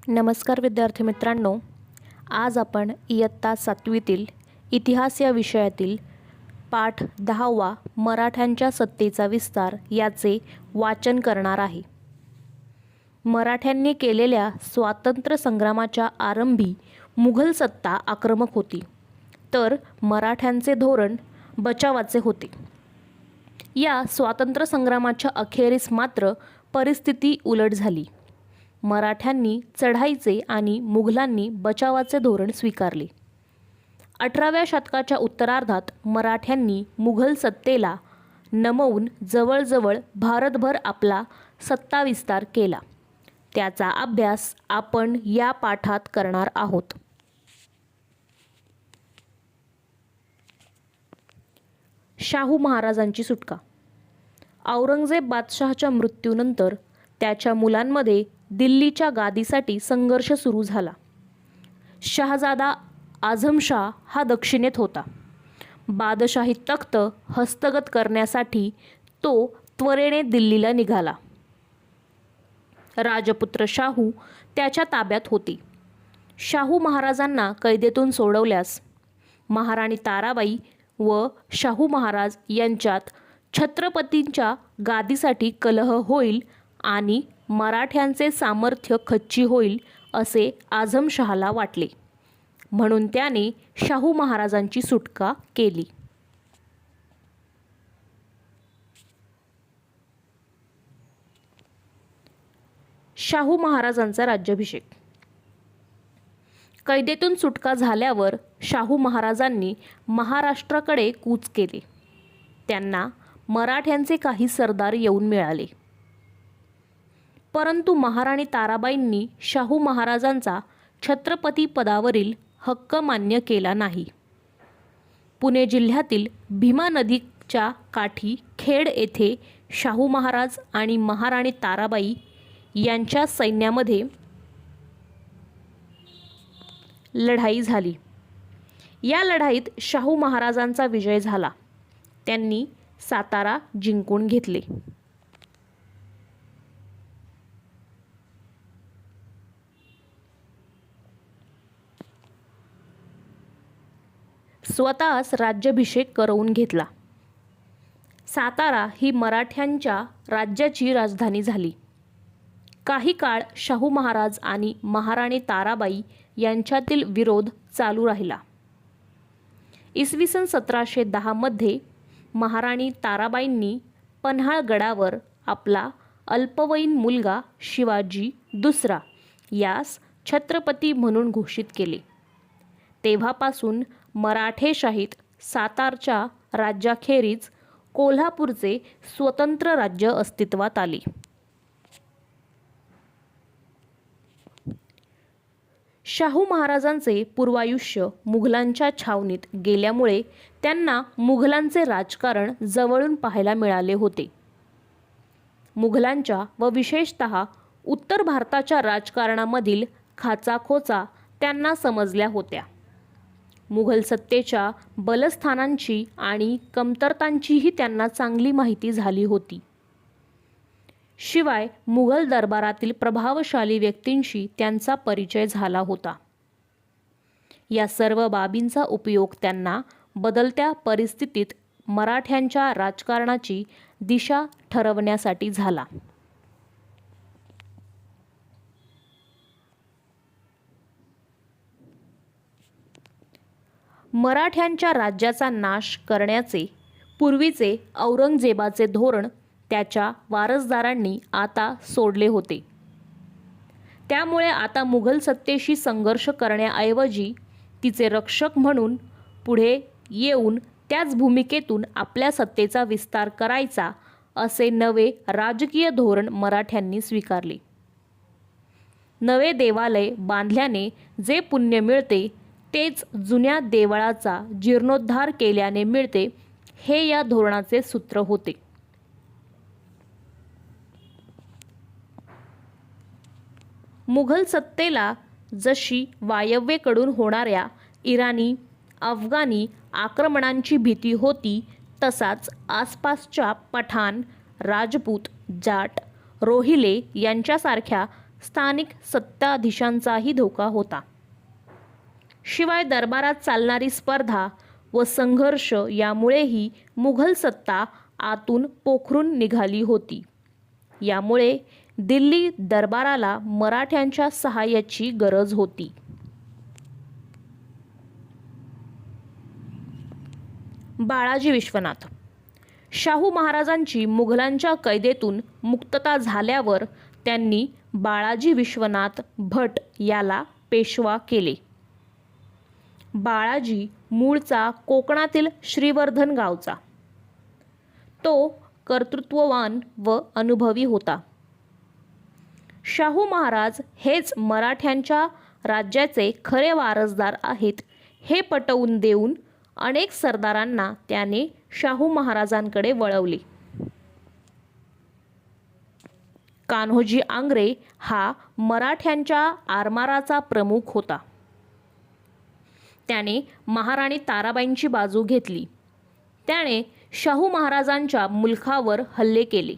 नमस्कार विद्यार्थी मित्रांनो, आज आपण इयत्ता 7वीतील इतिहास या विषयातील पाठ 10वा मराठ्यांच्या सत्तेचा विस्तार याचे वाचन करणार आहे. मराठ्यांनी केलेल्या स्वातंत्र्य संग्रामाच्या आरंभी मुघल सत्ता आक्रमक होती, तर मराठ्यांचे धोरण बचावाचे होते. या स्वातंत्र्य संग्रामाच्या अखेरीस मात्र परिस्थिती उलट झाली. मराठ्यांनी चढाईचे आणि मुघलांनी बचावाचे धोरण स्वीकारले. 18व्या शतकाच्या उत्तरार्धात मराठ्यांनी मुघल सत्तेला नमवून जवळजवळ भारतभर आपला सत्ता विस्तार केला. त्याचा अभ्यास आपण या पाठात करणार आहोत. शाहू महाराजांची सुटका. औरंगजेब बादशहाच्या मृत्यूनंतर त्याच्या मुलांमध्ये दिल्लीच्या गादीसाठी संघर्ष सुरू झाला. शहाजादा आझमशाह हा दक्षिणेत होता. बादशाही तख्त हस्तगत करण्यासाठी तो त्वरेने दिल्लीला निघाला. राजपुत्र शाहू त्याच्या ताब्यात होते. शाहू महाराजांना कैदेतून सोडवल्यास महाराणी ताराबाई व शाहू महाराज यांच्यात छत्रपतींच्या गादीसाठी कलह होईल आणि मराठ्यांचे सामर्थ्य खच्ची होईल असे आझमशहाला वाटले, म्हणून त्याने शाहू महाराजांची सुटका केली. शाहू महाराजांचा राज्याभिषेक. कैदेतून सुटका झाल्यावर शाहू महाराजांनी महाराष्ट्राकडे कूच केले. त्यांना मराठ्यांचे काही सरदार येऊन मिळाले, परंतु महाराणी ताराबाईंनी शाहू महाराजांचा छत्रपती पदावरील हक्क मान्य केला नाही. पुणे जिल्ह्यातील भीमा नदीच्या काठी खेड येथे शाहू महाराज आणि महाराणी ताराबाई यांच्या सैन्यामध्ये लढाई झाली. या लढाईत शाहू महाराजांचा विजय झाला. त्यांनी सातारा जिंकून घेतले. स्वतःच राज्याभिषेक करवून घेतला. सातारा ही मराठ्यांच्या राज्याची राजधानी झाली. काही काळ शाहू महाराज आणि महाराणी ताराबाई यांच्यातील विरोध चालू राहिला. इसवी सन 1710 मध्ये महाराणी ताराबाईंनी पन्हाळगडावर आपला अल्पवयीन मुलगा शिवाजी दुसरा यास छत्रपती म्हणून घोषित केले. तेव्हापासून मराठेशाहीत सातारच्या राज्याखेरीज कोल्हापूरचे स्वतंत्र राज्य अस्तित्वात आले. शाहू महाराजांचे पूर्वायुष्य मुघलांच्या छावणीत गेल्यामुळे त्यांना मुघलांचे राजकारण जवळून पाहायला मिळाले होते. मुघलांच्या व विशेषतः उत्तर भारताच्या राजकारणामधील खाचाखोचा त्यांना समजल्या होत्या. मुघल सत्तेच्या बलस्थानांची आणि कमतरतांचीही त्यांना चांगली माहिती झाली होती. शिवाय मुघल दरबारातील प्रभावशाली व्यक्तींशी त्यांचा परिचय झाला होता. या सर्व बाबींचा उपयोग त्यांना बदलत्या परिस्थितीत मराठ्यांच्या राजकारणाची दिशा ठरवण्यासाठी झाला. मराठ्यांच्या राज्याचा नाश करण्याचे पूर्वीचे औरंगजेबाचे धोरण त्याच्या वारसदारांनी आता सोडले होते. त्यामुळे आता मुघल सत्तेशी संघर्ष करण्याऐवजी तिचे रक्षक म्हणून पुढे येऊन त्याच भूमिकेतून आपल्या सत्तेचा विस्तार करायचा असे नवे राजकीय धोरण मराठ्यांनी स्वीकारले. नवे देवालय बांधल्याने जे पुण्य मिळते तेच जुन्या देवळाचा जीर्णोद्धार केल्याने मिळते, हे या धोरणाचे सूत्र होते. मुघल सत्तेला जशी वायव्येकडून होणाऱ्या इराणी, अफगाणी आक्रमणांची भीती होती, तसाच आसपासच्या पठाण, राजपूत, जाट, रोहिले यांच्यासारख्या स्थानिक सत्ताधीशांचाही धोका होता. शिवाय दरबारात चालणारी स्पर्धा व संघर्ष यामुळेही मुघल सत्ता आतून पोखरून निघाली होती. यामुळे दिल्ली दरबाराला मराठ्यांच्या सहाय्याची गरज होती. बाळाजी विश्वनाथ. शाहू महाराजांची मुघलांच्या कैदेतून मुक्तता झाल्यावर त्यांनी बाळाजी विश्वनाथ भट याला पेशवा केले. बाळाजी मूळचा कोकणातील श्रीवर्धन गावचा. तो कर्तृत्ववान व अनुभवी होता. शाहू महाराज हेच मराठ्यांच्या राज्याचे खरे वारसदार आहेत हे पटवून देऊन अनेक सरदारांना त्याने शाहू महाराजांकडे वळवले. कान्होजी आंग्रे हा मराठ्यांच्या आरमाराचा प्रमुख होता. त्याने महाराणी ताराबाईंची बाजू घेतली. त्याने शाहू महाराजांच्या मुलखावर हल्ले केले.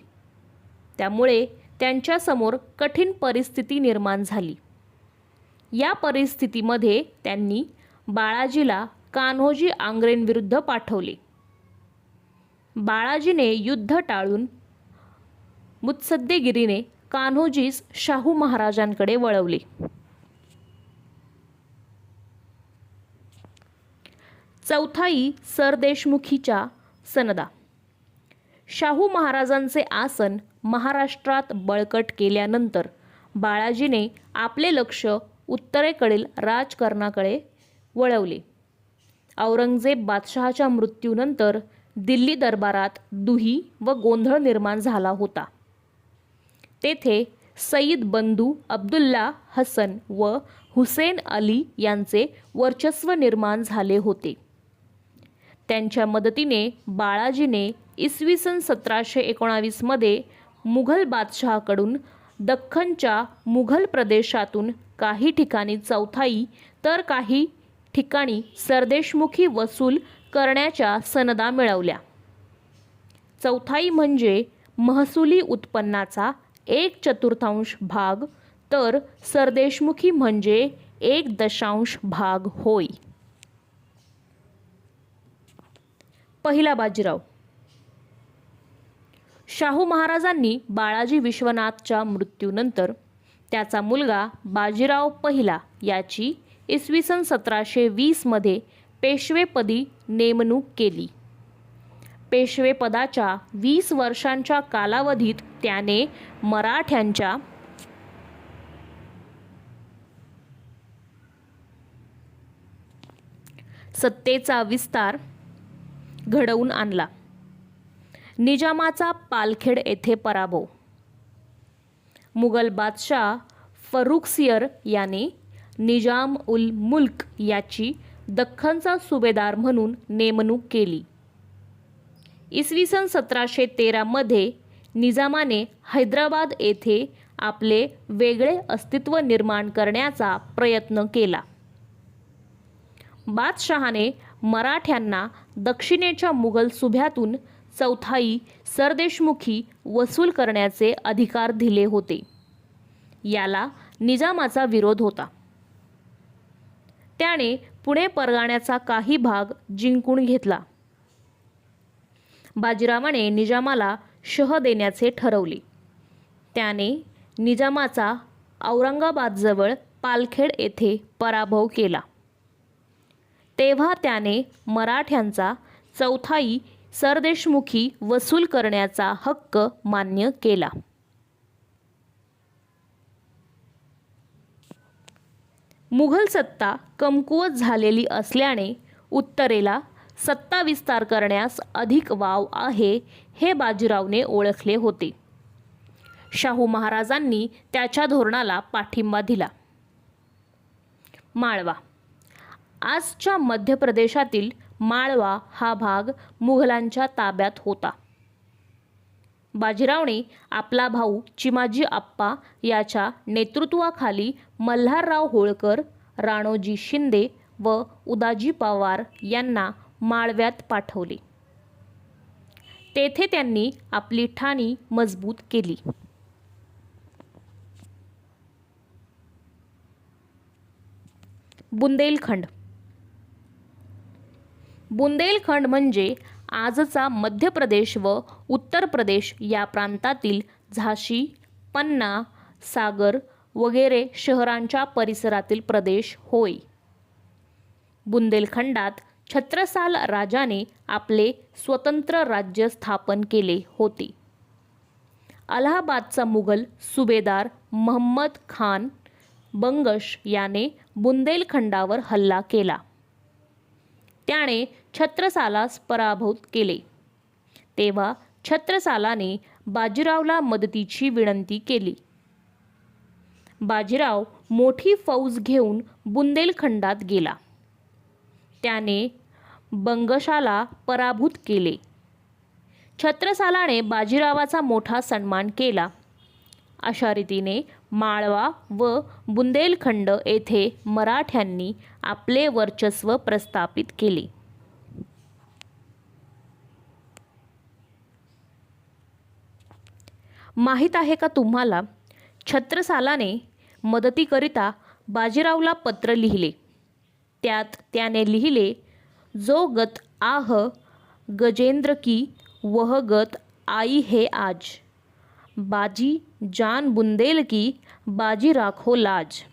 त्यामुळे त्यांच्यासमोर कठीण परिस्थिती निर्माण झाली. या परिस्थितीमध्ये त्यांनी बाळाजीला कान्होजी आंग्रेंविरुद्ध पाठवले. बाळाजीने युद्ध टाळून मुत्सद्देगिरीने कान्होजीस शाहू महाराजांकडे वळवले. चौथाई सरदेशमुखीच्या सनदा. शाहू महाराजांचे आसन महाराष्ट्रात बळकट केल्यानंतर बाळाजीने आपले लक्ष उत्तरेकडील राजकारणाकडे वळवले. औरंगजेब बादशहाच्या मृत्यूनंतर दिल्ली दरबारात दुही व गोंधळ निर्माण झाला होता. तेथे सईद बंधू अब्दुल्ला हसन व हुसेन अली यांचे वर्चस्व निर्माण झाले होते. त्यांच्या मदतीने बाळाजीने इसवी सन 1719 मध्ये मुघल बादशहाकडून दख्खनच्या मुघल प्रदेशातून काही ठिकाणी चौथाई तर काही ठिकाणी सरदेशमुखी वसूल करण्याच्या सनदा मिळवल्या. चौथाई म्हणजे महसुली उत्पन्नाचा 1/4 भाग तर सरदेशमुखी म्हणजे 1 भाग होय. पहिला बाजीराव. शाहू महाराजांनी बाळाजी विश्वनाथच्या मृत्यूनंतर त्याचा मुलगा बाजीराव पहिला याची इसवी सन 1720 मध्ये पेशवेपदी नेमणूक केली. पेशवेपदाच्या 20 वर्षांच्या कालावधीत त्याने मराठ्यांच्या सत्तेचा विस्तार घडवून आणला. निजामाचा पालखेड येथे पराभव. मुघल बादशाह फर्रुखसियर याने निजाम उल मुल्क याची दख्खनचा सुभेदार म्हणून नेमणूक केली. इसवी सन 1713 मध्ये निजामाने हैदराबाद येथे आपले वेगळे अस्तित्व निर्माण करण्याचा प्रयत्न केला. बादशहाने मराठ्यांना दक्षिणेच्या मुघल सुभ्यातून चौथाई सरदेशमुखी वसूल करण्याचे अधिकार दिले होते. याला निजामाचा विरोध होता. त्याने पुणे परगाण्याचा काही भाग जिंकून घेतला. बाजीरावाने निजामाला शह देण्याचे ठरवले. त्याने निजामाचा औरंगाबादजवळ पालखेड येथे पराभव केला. तेव्हा त्याने मराठ्यांचा चौथाई सरदेशमुखी वसूल करण्याचा हक्क मान्य केला. मुघल सत्ता कमकुवत झालेली असल्याने उत्तरेला सत्ता विस्तार करण्यास अधिक वाव आहे हे बाजीरावने ओळखले होते. शाहू महाराजांनी त्याच्या धोरणाला पाठिंबा दिला. माळवा. आजच्या मध्य प्रदेशातील माळवा हा भाग मुघलांच्या ताब्यात होता. बाजीरावने आपला भाऊ चिमाजी आप्पा याच्या नेतृत्वाखाली मल्हारराव होळकर, राणोजी शिंदे व उदाजी पवार यांना माळव्यात पाठवले. तेथे त्यांनी आपली ठाणी मजबूत केली. बुंदेलखंड. बुंदेलखंड म्हणजे आजचा मध्य प्रदेश व उत्तर प्रदेश या प्रांतातील झाशी, पन्ना, सागर वगैरे शहरांच्या परिसरातील प्रदेश होय. बुंदेलखंडात छत्रसाल राजाने आपले स्वतंत्र राज्य स्थापन केले होते. अलाहाबादचा मुघल सुभेदार महम्मद खान बंगश याने बुंदेलखंडावर हल्ला केला. त्याने छत्रसालास पराभूत केले. तेव्हा छत्रसालाने बाजीरावला मदतीची विनंती केली. बाजीराव मोठी फौज घेऊन बुंदेलखंडात गेला. त्याने बंगशाला पराभूत केले. छत्रसालाने बाजीरावाचा मोठा सन्मान केला. अशा रीतीने माळवा व बुंदेलखंड येथे मराठ्यांनी आपले वर्चस्व प्रस्थापित केले. माहीत आहे का तुम्हाला, छत्रसालाने मदतीकरिता बाजीरावला पत्र लिहिले. त्यात त्याने लिहिले, जो गत आह गजेंद्र की वह गत आई है आज, बाजी जान बुंदेल की बाजी राखो लाज.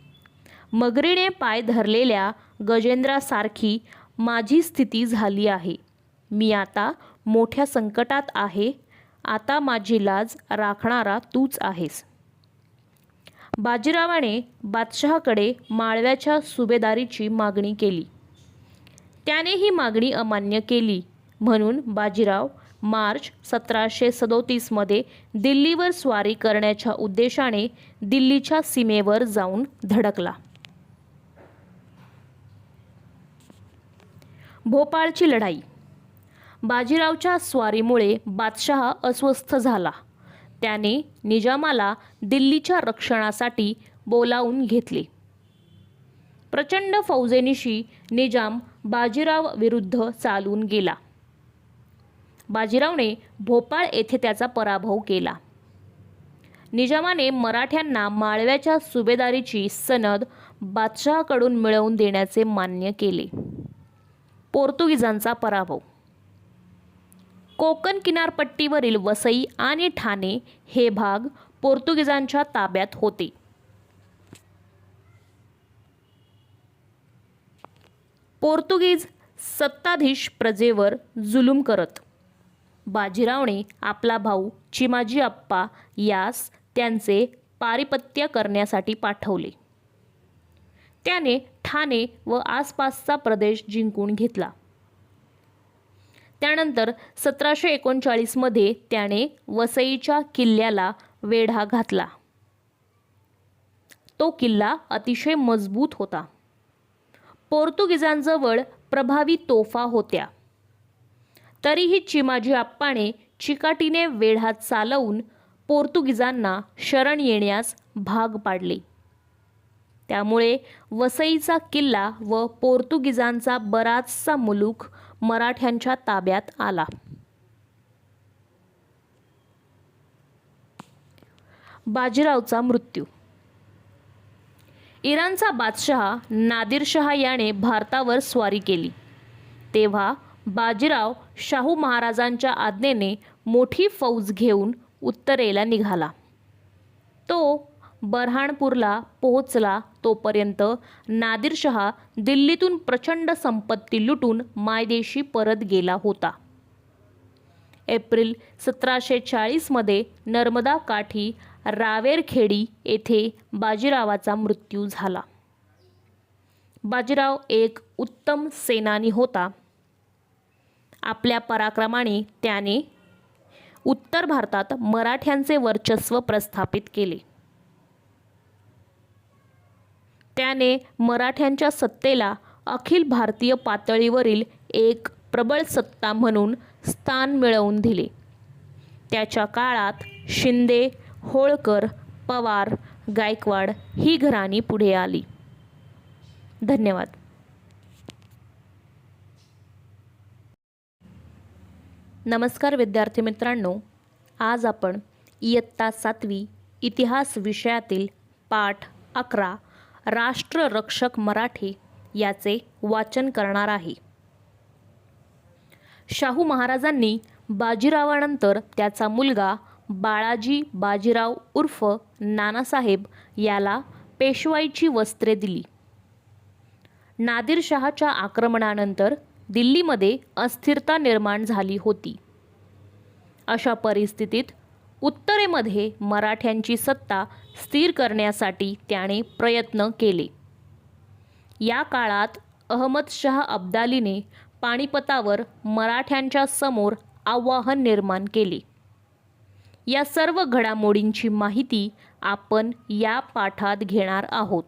मगरीने पाय धरलेल्या गजेंद्रासारखी माझी स्थिती झाली आहे. मी आता मोठ्या संकटात आहे. आता माझी लाज राखणारा तूच आहेस. बाजीरावाने बादशहाकडे माळव्याच्या सुभेदारीची मागणी केली. त्याने ही मागणी अमान्य केली म्हणून बाजीराव मार्च 1737 मध्ये दिल्लीवर स्वारी करण्याच्या उद्देशाने दिल्लीच्या सीमेवर जाऊन धडकला. भोपाळची लढाई. बाजीरावच्या स्वारीमुळे बादशहा अस्वस्थ झाला. त्याने निजामाला दिल्लीच्या रक्षणासाठी बोलावून घेतले. प्रचंड फौजेनिशी निजाम बाजीराव विरुद्ध चालून गेला. बाजीरावने भोपाळ येथे त्याचा पराभव केला. निजामाने मराठ्यांना माळव्याच्या सुभेदारीची सनद बादशहाकडून मिळवून देण्याचे मान्य केले. पोर्तुगीजांचा पराभव. कोकण किनारपट्टीवरील वसई आणि ठाणे हे भाग पोर्तुगीजांच्या ताब्यात होते. पोर्तुगीज सत्ताधीश प्रजेवर जुलूम करत. बाजीरावने आपला भाऊ चिमाजी अप्पा यास त्यांचे पारिपत्य करण्यासाठी पाठवले. त्याने ठाणे व आसपासचा प्रदेश जिंकून घेतला. त्यानंतर 1739 मध्ये त्याने वसईच्या किल्ल्याला वेढा घातला. तो किल्ला अतिशय मजबूत होता. पोर्तुगीजांजवळ प्रभावी तोफा होत्या. तरीही चिमाजी अप्पाने चिकाटीने वेढा चालवून पोर्तुगीजांना शरण येण्यास भाग पाडले. त्यामुळे वसईचा किल्ला व पोर्तुगीजांचा बराचसा मुलूख मराठ्यांच्या ताब्यात आला. बाजीरावचा मृत्यू. इराणचा बादशहा नादिरशहा याने भारतावर स्वारी केली. तेव्हा बाजीराव शाहू महाराजांच्या आज्ञेने मोठी फौज घेऊन उत्तरेला निघाला. तो बऱ्हाणपूरला पोहोचला तोपर्यंत नादिरशहा दिल्लीतून प्रचंड संपत्ती लुटून मायदेशी परत गेला होता. एप्रिल 1740 मध्ये नर्मदा काठी रावेरखेडी येथे बाजीरावाचा मृत्यू झाला. बाजीराव एक उत्तम सेनानी होता. आपल्या पराक्रमाने त्याने उत्तर भारतात मराठ्यांचे वर्चस्व प्रस्थापित केले. त्याने मराठ्यांच्या सत्तेला अखिल भारतीय पातळीवरील एक प्रबळ सत्ता म्हणून स्थान मिळवून दिले. त्याच्या काळात शिंदे, होळकर, पवार, गायकवाड ही घराणी पुढे आली. धन्यवाद. नमस्कार विद्यार्थी मित्रांनो, आज आपण इयत्ता 7वी इतिहास विषयातील पाठ 11 राष्ट्ररक्षक मराठे याचे वाचन करणार आहे. शाहू महाराजांनी बाजीरावानंतर त्याचा मुलगा बाळाजी बाजीराव उर्फ नानासाहेब याला पेशवाईची वस्त्रे दिली. नादिरशहाच्या आक्रमणानंतर दिल्लीमध्ये अस्थिरता निर्माण झाली होती. अशा परिस्थितीत उत्तरेमध्ये मराठ्यांची सत्ता स्थिर करण्यासाठी त्याने प्रयत्न केले. या काळात अहमदशहा अब्दालीने पानिपतावर मराठ्यांच्या समोर आव्हान निर्माण केले. या सर्व घडामोडींची माहिती आपण या पाठात घेणार आहोत.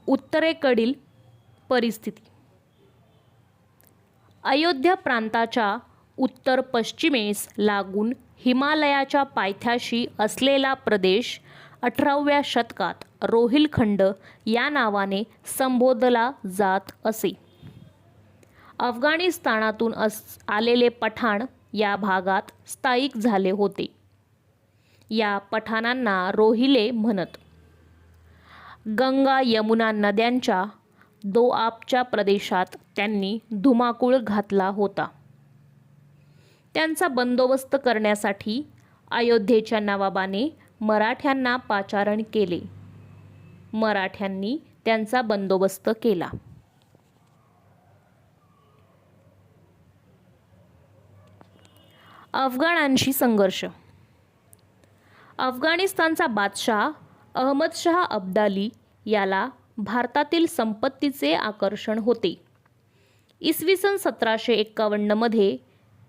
उत्तरेकडील परिस्थिती. अयोध्या प्रांताच्या उत्तर पश्चिमेस लागून हिमालयाच्या पायथ्याशी असलेला प्रदेश 18व्या शतकात रोहिलखंड या नावाने संबोधला जात असे. अफगाणिस्तानातून आलेले पठाण या भागात स्थायिक झाले होते. या पठाणांना रोहिले म्हणत. गंगा यमुना नद्यांच्या दोआबच्या प्रदेशात त्यांनी धुमाकूळ घातला होता. त्यांचा बंदोबस्त करण्यासाठी अयोध्येच्या नवाबाने मराठ्यांना पाचारण केले. मराठ्यांनी त्यांचा बंदोबस्त केला. अफगाणांशी संघर्ष. अफगाणिस्तानचा बादशाह अहमदशहा अब्दाली याला भारतातील संपत्तीचे आकर्षण होते. इसवी सन 1751 मध्ये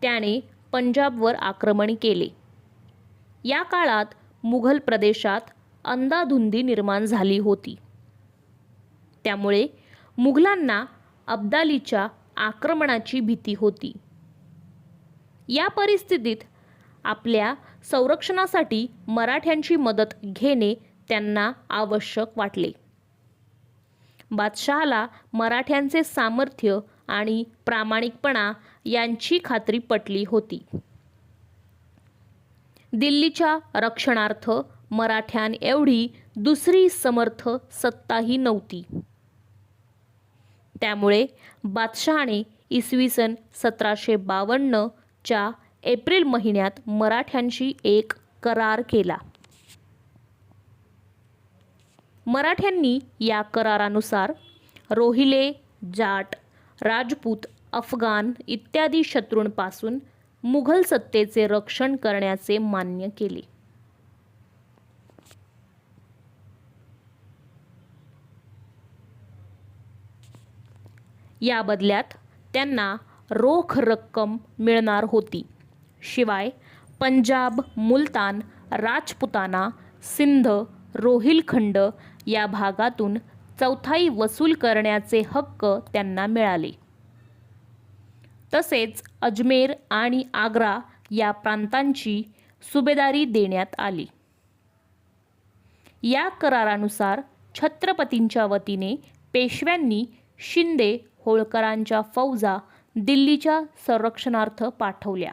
त्याने पंजाबवर आक्रमण केले. या काळात मुघल प्रदेशात अंधाधुंदी निर्माण झाली होती. त्यामुळे मुघलांना अब्दालीच्या आक्रमणाची भीती होती. या परिस्थितीत आपल्या संरक्षणासाठी मराठ्यांची मदत घेणे त्यांना आवश्यक वाटले. बादशहाला मराठ्यांचे सामर्थ्य आणि प्रामाणिकपणा यांची खात्री पटली होती. दिल्लीच्या रक्षणार्थ मराठ्यांएवढी दुसरी समर्थ सत्ताही नव्हती. त्यामुळे बादशहाने इसवी सन 1752 च्या एप्रिल महिन्यात मराठ्यांशी एक करार केला. मराठ्यांनी या करारानुसार रोहिले, जाट, राजपूत, अफगाण इत्यादी शत्रूंपासून मुघल सत्तेचे रक्षण करण्याचे मान्य केले. या बदल्यात त्यांना रोख रक्कम मिळणार होती. शिवाय पंजाब, मुलतान, राजपुताना, सिंध, रोहिलखंड या भागातून चौथाई वसूल करण्याचे हक्क त्यांना मिळाले. तसेच अजमेर आणि आग्रा या प्रांतांची सुभेदारी देण्यात आली. या करारानुसार छत्रपतींच्या वतीने पेशव्यांनी शिंदे होळकरांच्या फौजा दिल्लीच्या संरक्षणार्थ पाठवल्या.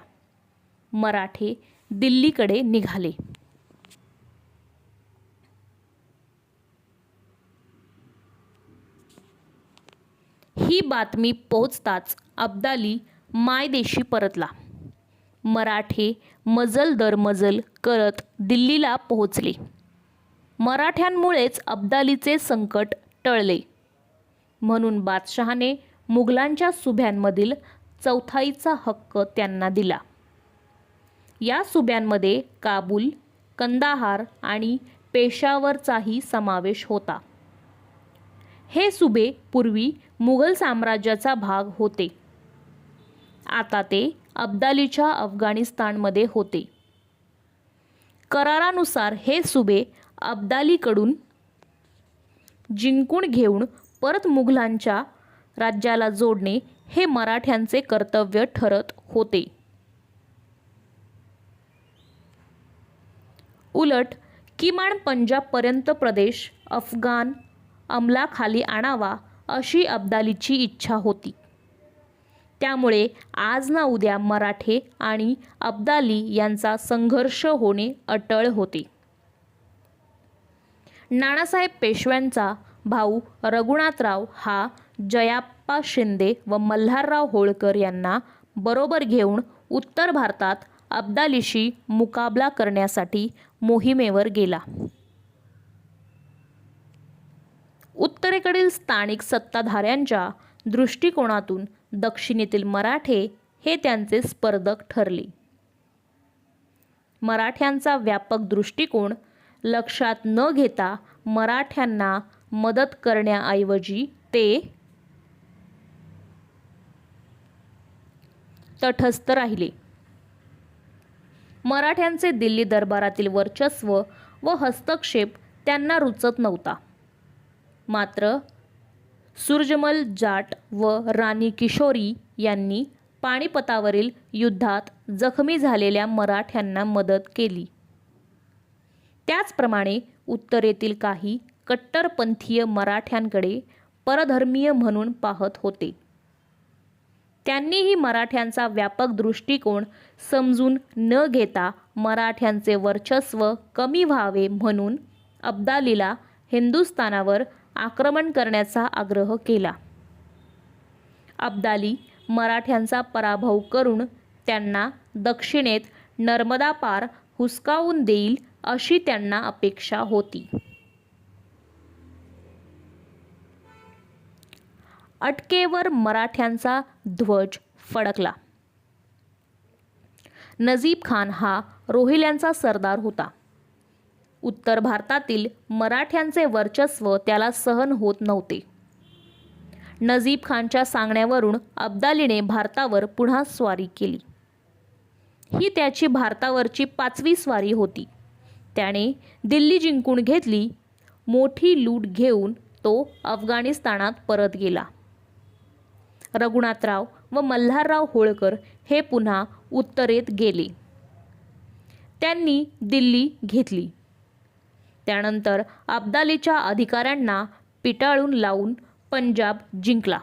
मराठे दिल्लीकडे निघाले. ही बातमी पोहोचताच अब्दाली मायदेशी परतला. मराठे मजल दर मजल करत दिल्लीला पोहोचले. मराठ्यांमुळेच अब्दालीचे संकट टळले. म्हणून बादशहाने मुघलांच्या सुभ्यांमधील चौथाईचा हक्क त्यांना दिला. या सुभ्यांमध्ये काबूल, कंदाहार आणि पेशावरचाही समावेश होता. हे सुभे पूर्वी मुघल साम्राज्याचा भाग होते. आता ते अब्दालीच्या अफगाणिस्तानमध्ये होते. करारानुसार हे सुभे अब्दालीकडून जिंकून घेऊन परत मुघलांच्या राज्याला जोडणे हे मराठ्यांचे कर्तव्य ठरत होते. उलट किमान पंजाबपर्यंत प्रदेश अफगाण अंमलाखाली आणावा अशी अब्दालीची इच्छा होती. त्यामुळे आज ना उद्या मराठे आणि अब्दाली यांचा संघर्ष होणे अटळ होते. नानासाहेब पेशव्यांचा भाऊ रघुनाथराव हा जयाप्पा शिंदे व मल्हारराव होळकर यांना बरोबर घेऊन उत्तर भारतात अब्दालीशी मुकाबला करण्यासाठी मोहिमेवर गेला. उत्तरेकडील स्थानिक सत्ताधाऱ्यांच्या दृष्टिकोनातून दक्षिणेतील मराठे हे त्यांचे स्पर्धक ठरले. मराठ्यांचा व्यापक दृष्टिकोन लक्षात न घेता मराठ्यांना मदत करण्याऐवजी ते तटस्थ राहिले. मराठ्यांचे दिल्ली दरबारातील वर्चस्व व हस्तक्षेप त्यांना रुचत नव्हता. मात्र सूरजमल जाट व राणी किशोरी यांनी पानिपतावरील युद्धात जखमी झालेल्या मराठ्यांना मदत केली. त्याचप्रमाणे उत्तरेतील काही कट्टरपंथीय मराठ्यांकडे परधर्मीय म्हणून पाहत होते. त्यांनीही मराठ्यांचा व्यापक दृष्टिकोन समजून न घेता मराठ्यांचे वर्चस्व कमी व्हावे म्हणून अब्दालीला हिंदुस्थानावर आक्रमण करण्याचा आग्रह केला. अब्दाली मराठ्यांचा पराभव करून त्यांना दक्षिणेत नर्मदा पार हुसकावून देईल अशी त्यांना अपेक्षा होती. अटकेवर मराठ्यांचा ध्वज फडकला. नजीब खान हा रोहिल्यांचा सरदार होता. उत्तर भारतातील मराठ्यांचे वर्चस्व त्याला सहन होत नव्हते. नजीब खानच्या सांगण्यावरून अब्दालीने भारतावर पुन्हा स्वारी केली. ही त्याची भारतावरची 5वी स्वारी होती. त्याने दिल्ली जिंकून घेतली. मोठी लूट घेऊन तो अफगाणिस्तानात परत गेला. रघुनाथराव व मल्हारराव होळकर हे पुन्हा उत्तरेत गेले. त्यांनी दिल्ली घेतली. त्यानंतर अब्दालीच्या अधिकाऱ्यांना पिटाळून लावून पंजाब जिंकला.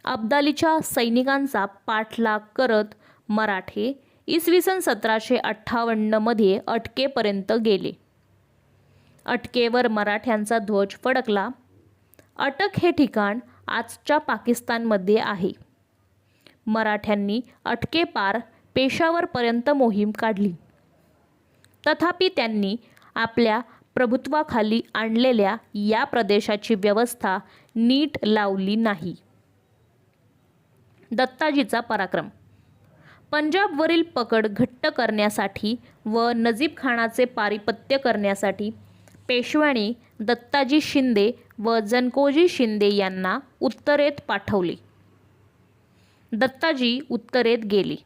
अब्दालीच्या सैनिकांचा पाठलाग करत मराठे इसवी सन 1758 मध्ये अटकेपर्यंत गेले. अटकेवर मराठ्यांचा ध्वज फडकला. अटक हे ठिकाण आजच्या पाकिस्तानमध्ये आहे. मराठ्यांनी अटकेपार पेशावरपर्यंत मोहीम काढली. तथापि त्यांनी आपल्या प्रभुत्वाखाली आणलेल्या या प्रदेशाची व्यवस्था नीट लावली नाही. दत्ताजीचा पराक्रम. पंजाबवरील पकड घट्ट करण्यासाठी व नजीब खानाचे पारिपत्य करण्यासाठी पेशव्याने दत्ताजी शिंदे व जनकोजी शिंदे यांना उत्तरेत पाठवले. दत्ताजी उत्तरेत गेले.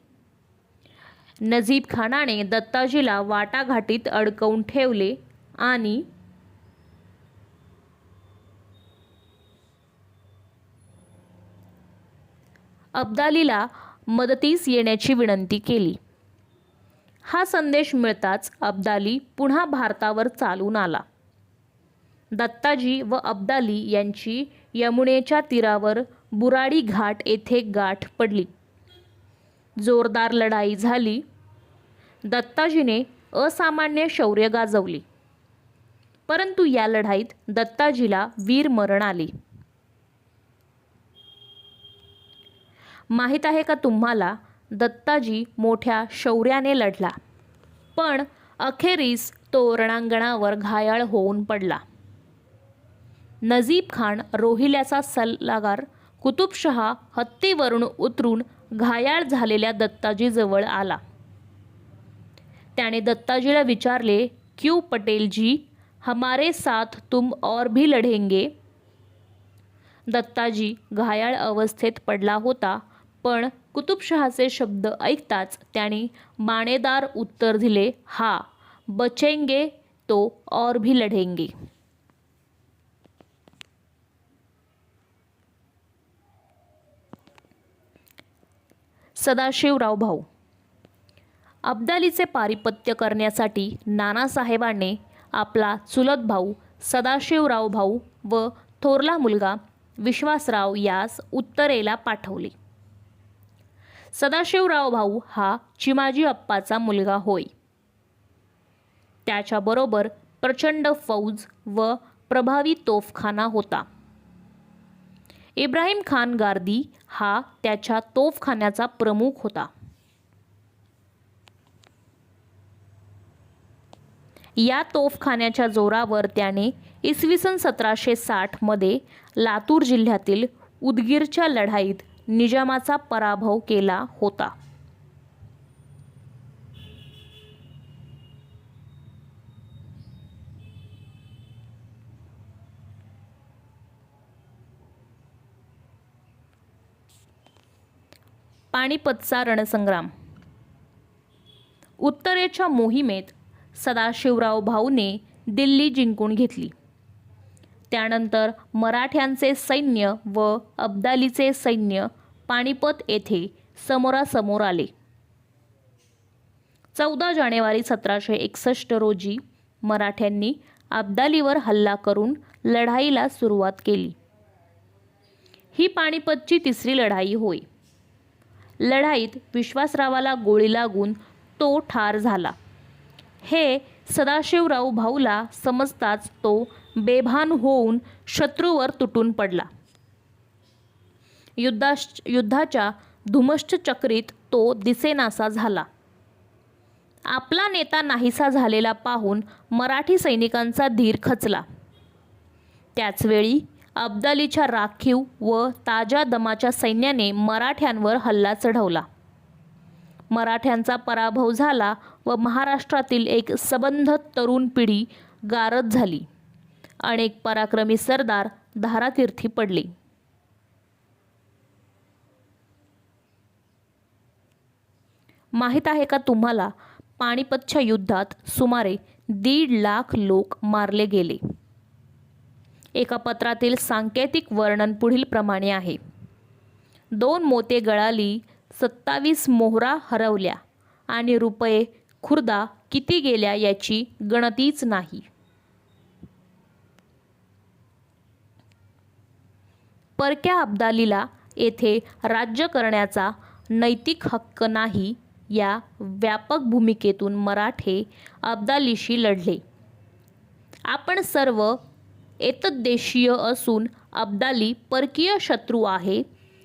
नजीब खानाने दत्ताजीला वाटाघाटीत अडकवून ठेवले आणि अब्दालीला मदतीस येण्याची विनंती केली. हा संदेश मिळताच अब्दाली पुन्हा भारतावर चालून आला. दत्ताजी व अब्दाली यांची यमुनेच्या तीरावर बुराडी घाट येथे गाठ पडली. जोरदार लढाई झाली. दत्ताजीने असामान्य शौर्य गाजवले. परंतु या लढाईत दत्ताजीला वीरमरण आले. माहीत आहे का तुम्हाला, दत्ताजी मोठ्या शौर्याने लढला, पण अखेरीस तो रणांगणावर घायाळ होऊन पडला. नजीब खान रोहिल्याचा सल्लागार कुतुबशहा हत्तीवरून उतरून घायाळ झालेल्या दत्ताजीजवळ आला. त्याने दत्ताजीला विचारले, क्यों पटेल जी, हमारे साथ तुम और भी लढेंगे? दत्ताजी घायाळ अवस्थेत पडला होता, पण कुतुबशहाचे शब्द ऐकताच त्याने मानेदार उत्तर दिले, हा बचेंगे तो और भी लढेंगे. सदाशिवराव भाऊ. अब्दालीचे पारिपत्य करण्यासाठी नानासाहेबांनी आपला चुलत भाऊ सदाशिवराव भाऊ व थोरला मुलगा विश्वासराव यास उत्तरेला पाठवले. सदाशिवराव भाऊ हा चिमाजी अप्पाचा मुलगा होय. त्याच्याबरोबर प्रचंड फौज व प्रभावी तोफखाना होता. इब्राहिम खान गारदी हा त्याच्या तोफखान्याचा प्रमुख होता. या तोफखान्याच्या जोरावर त्याने इसवी सन 1760 मध्ये लातूर जिल्ह्यातील उदगीरच्या लढाईत निजामाचा पराभव केला होता. पानिपतचा रणसंग्राम. उत्तरेच्या मोहिमेत सदाशिवराव भाऊने दिल्ली जिंकून घेतली. त्यानंतर मराठ्यांचे सैन्य व अब्दालीचे सैन्य पानिपत येथे समोरासमोर आले. 14 जानेवारी 1761 रोजी मराठ्यांनी अब्दालीवर हल्ला करून लढाईला सुरुवात केली. ही पानिपतची तिसरी लढाई होय. लढाईत विश्वासरावाला गोळी लागून तो ठार झाला. हे सदाशिवराव भाऊला समजताच तो बेभान होऊन शत्रूवर तुटून पडला. युद्धाच्या धुमश्चक्रीत तो दिसेनासा झाला. आपला नेता नाहीसा झालेला पाहून मराठी सैनिकांचा धीर खचला. त्याचवेळी अब्दालीच्या राखीव व ताज्या दमाच्या सैन्याने मराठ्यांवर हल्ला चढवला. मराठ्यांचा पराभव झाला व महाराष्ट्रातील एक सबंध तरुण पिढी गारद झाली. अनेक पराक्रमी सरदार धारातीर्थी पडले. माहीत आहे का तुम्हाला, पानिपतच्या युद्धात सुमारे 1.5 लाख लोक मारले गेले. एका पत्रातील सांकेतिक वर्णन पुढील प्रमाणे आहे. 2 मोते गळाली, 27 मोहरा हरवल्या आणि रुपये खुर्दा किती गेल्या याची गणतीच नाही. परक्या अब्दालीला येथे राज्य करण्याचा नैतिक हक्क नाही या व्यापक भूमिकेतून मराठे अब्दालीशी लढले. आपण सर्व एतद्देशीय असून अब्दाली परकीय शत्रू आहे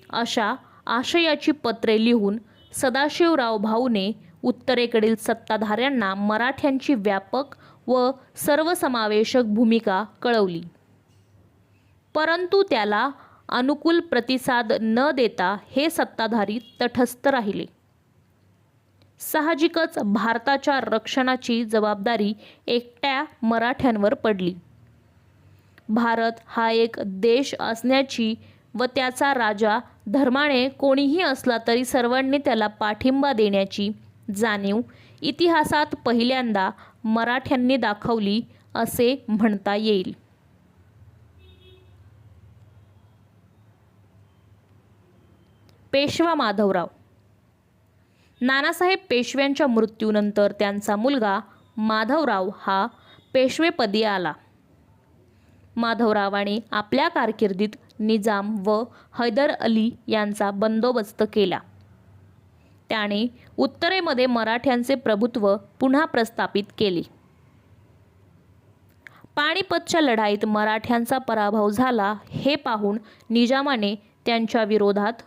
अशा आशयाची पत्रे लिहून सदाशिवराव भाऊने उत्तरेकडील सत्ताधाऱ्यांना मराठ्यांची व्यापक व सर्वसमावेशक भूमिका कळवली. परंतु त्याला अनुकूल प्रतिसाद न देता हे सत्ताधारी तटस्थ राहिले. साहजिकच भारताच्या रक्षणाची जबाबदारी एकट्या मराठ्यांवर पडली. भारत हा एक देश असण्याची व त्याचा राजा धर्माने कोणीही असला तरी सर्वांनी त्याला पाठिंबा देण्याची जाणीव इतिहासात पहिल्यांदा मराठ्यांनी दाखवली असे म्हणता येईल. पेशवा माधवराव. नानासाहेब पेशव्यांच्या मृत्यूनंतर त्यांचा मुलगा माधवराव हा पेशवेपदी आला. माधवरावाने आपल्या कारकिर्दीत निजाम व हैदर अली यांचा बंदोबस्त केला. त्याने उत्तरेमध्ये मराठ्यांचे प्रभुत्व पुन्हा प्रस्थापित केले. पानिपतच्या लढाईत मराठ्यांचा पराभव झाला हे पाहून निजामाने त्यांच्या विरोधात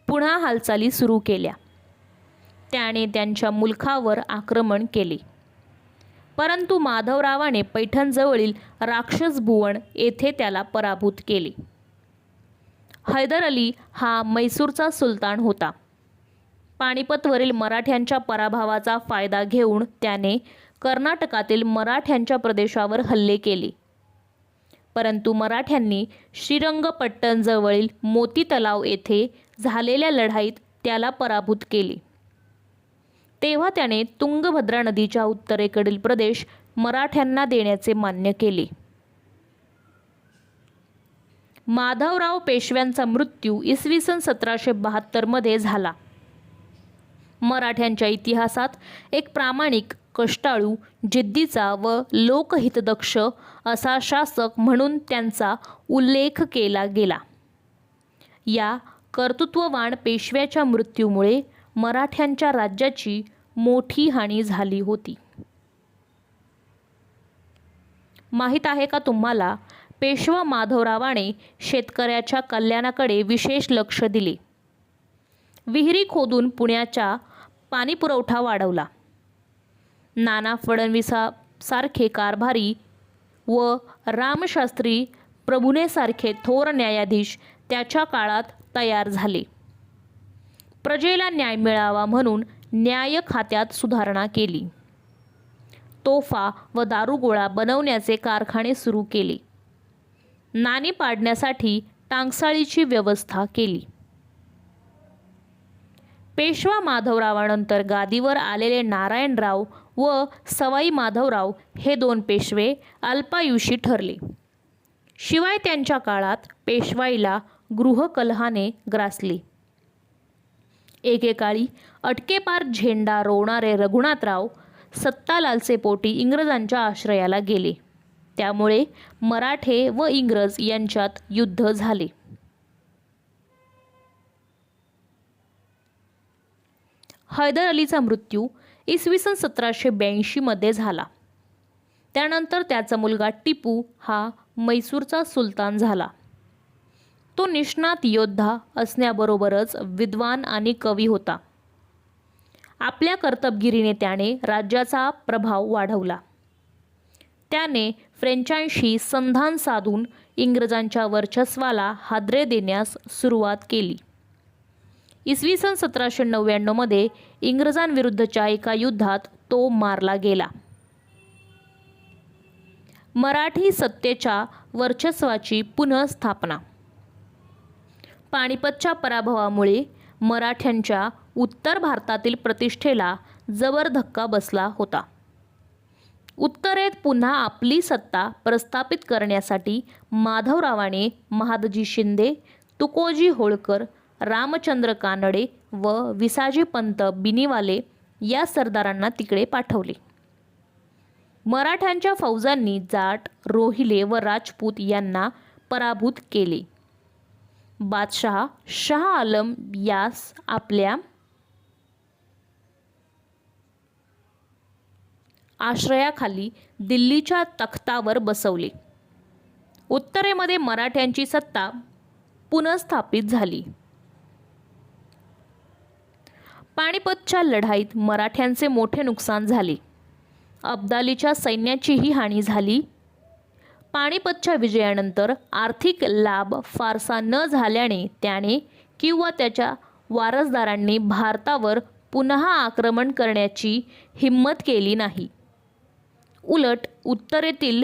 पुन्हा हालचाली सुरू केल्या. त्याने त्यांच्या मुलखावर आक्रमण केले. परंतु माधवरावाने पैठणजवळील राक्षसभुवन येथे त्याला पराभूत केले. हैदर अली हा मैसूरचा सुलतान होता. पानिपतवरील मराठ्यांच्या पराभवाचा फायदा घेऊन त्याने कर्नाटकातील मराठ्यांच्या प्रदेशावर हल्ले केले. परंतु मराठ्यांनी श्रीरंगपट्टणजवळील मोती तलाव येथे झालेल्या लढाईत त्याला पराभूत केले. तेव्हा त्याने तुंगभद्रा नदीच्या उत्तरेकडील प्रदेश मराठ्यांना देण्याचे मान्य केले. माधवराव पेशव्यांचा मृत्यू इसवी सन 1772 मध्ये झाला. मराठ्यांच्या इतिहासात एक प्रामाणिक कष्टाळू, जिद्दीचा व लोकहितदक्ष असा शासक म्हणून त्यांचा उल्लेख केला गेला. या कर्तृत्ववान पेशव्याच्या मृत्यूमुळे मराठ्यांच्या राज्याची मोठी हानी झाली होती. माहीत आहे का तुम्हाला, पेशवा माधवरावाने शेतकऱ्याच्या कल्याणाकडे विशेष लक्ष दिले. विहिरी खोदून पुण्याचा पाणीपुरवठा वाढवला. नाना फडणवीसासारखे कारभारी व रामशास्त्री प्रभुणेसारखे थोर न्यायाधीश त्याच्या काळात तयार झाले. प्रजेला न्याय मिळावा म्हणून न्याय खात्यात सुधारणा केली. तोफा व दारुगोळा बनवण्याचे कारखाने सुरू केले. नाणी पाडण्यासाठी टांगसाळीची व्यवस्था केली. पेशवा माधवरावानंतर गादीवर आलेले नारायणराव व सवाई माधवराव हे दोन पेशवे अल्पायुषी ठरले. शिवाय त्यांच्या काळात पेशवाईला गृहकलहाने ग्रासले. एकेकाळी अटकेपार झेंडा रोवणारे रघुनाथराव सत्ता लालसेपोटी इंग्रजांच्या आश्रयाला गेले. त्यामुळे मराठे व इंग्रज यांच्यात युद्ध झाले. हैदर अलीचा मृत्यू इसवी सन 1782 मध्ये झाला. त्यानंतर त्याचा मुलगा टिपू हा मैसूरचा सुलतान झाला. तो निष्णात योद्धा असण्याबरोबरच विद्वान आणि कवी होता. आपल्या कर्तबगिरीने त्याने राज्याचा प्रभाव वाढवला. त्याने फ्रेंचांशी संधान साधून इंग्रजांच्या वर्चस्वाला हादरे देण्यास सुरुवात केली. इसवी सन 1799 मध्ये इंग्रजांविरुद्धच्या एका युद्धात तो मारला गेला. मराठी सत्तेच्या वर्चस्वाची पुनःस्थापना. पानिपतच्या पराभवामुळे मराठ्यांच्या उत्तर भारतातील प्रतिष्ठेला जबर धक्का बसला होता. उत्तरेत पुन्हा आपली सत्ता प्रस्थापित करण्यासाठी माधवरावाने महादजी शिंदे, तुकोजी होळकर, रामचंद्र कानडे व विसाजीपंत बिनीवाले या सरदारांना तिकडे पाठवले. मराठ्यांच्या फौजांनी जाट, रोहिले व राजपूत यांना पराभूत केले. बादशाह शाह आलम यास आपल्या आश्रयाखाली दिल्लीच्या तख्तावर बसवले. उत्तरेमध्ये मराठ्यांची सत्ता पुनःस्थापित झाली. पानिपतच्या लढाईत मराठ्यांचे मोठे नुकसान झाले. अब्दालीच्या सैन्याचीही हानी झाली. पानिपतच्या विजयानंतर आर्थिक लाभ फारसा न झाल्याने त्याने किंवा त्याच्या वारसदारांनी भारतावर पुन्हा आक्रमण करण्याची हिम्मत केली नाही. उलट उत्तरेतील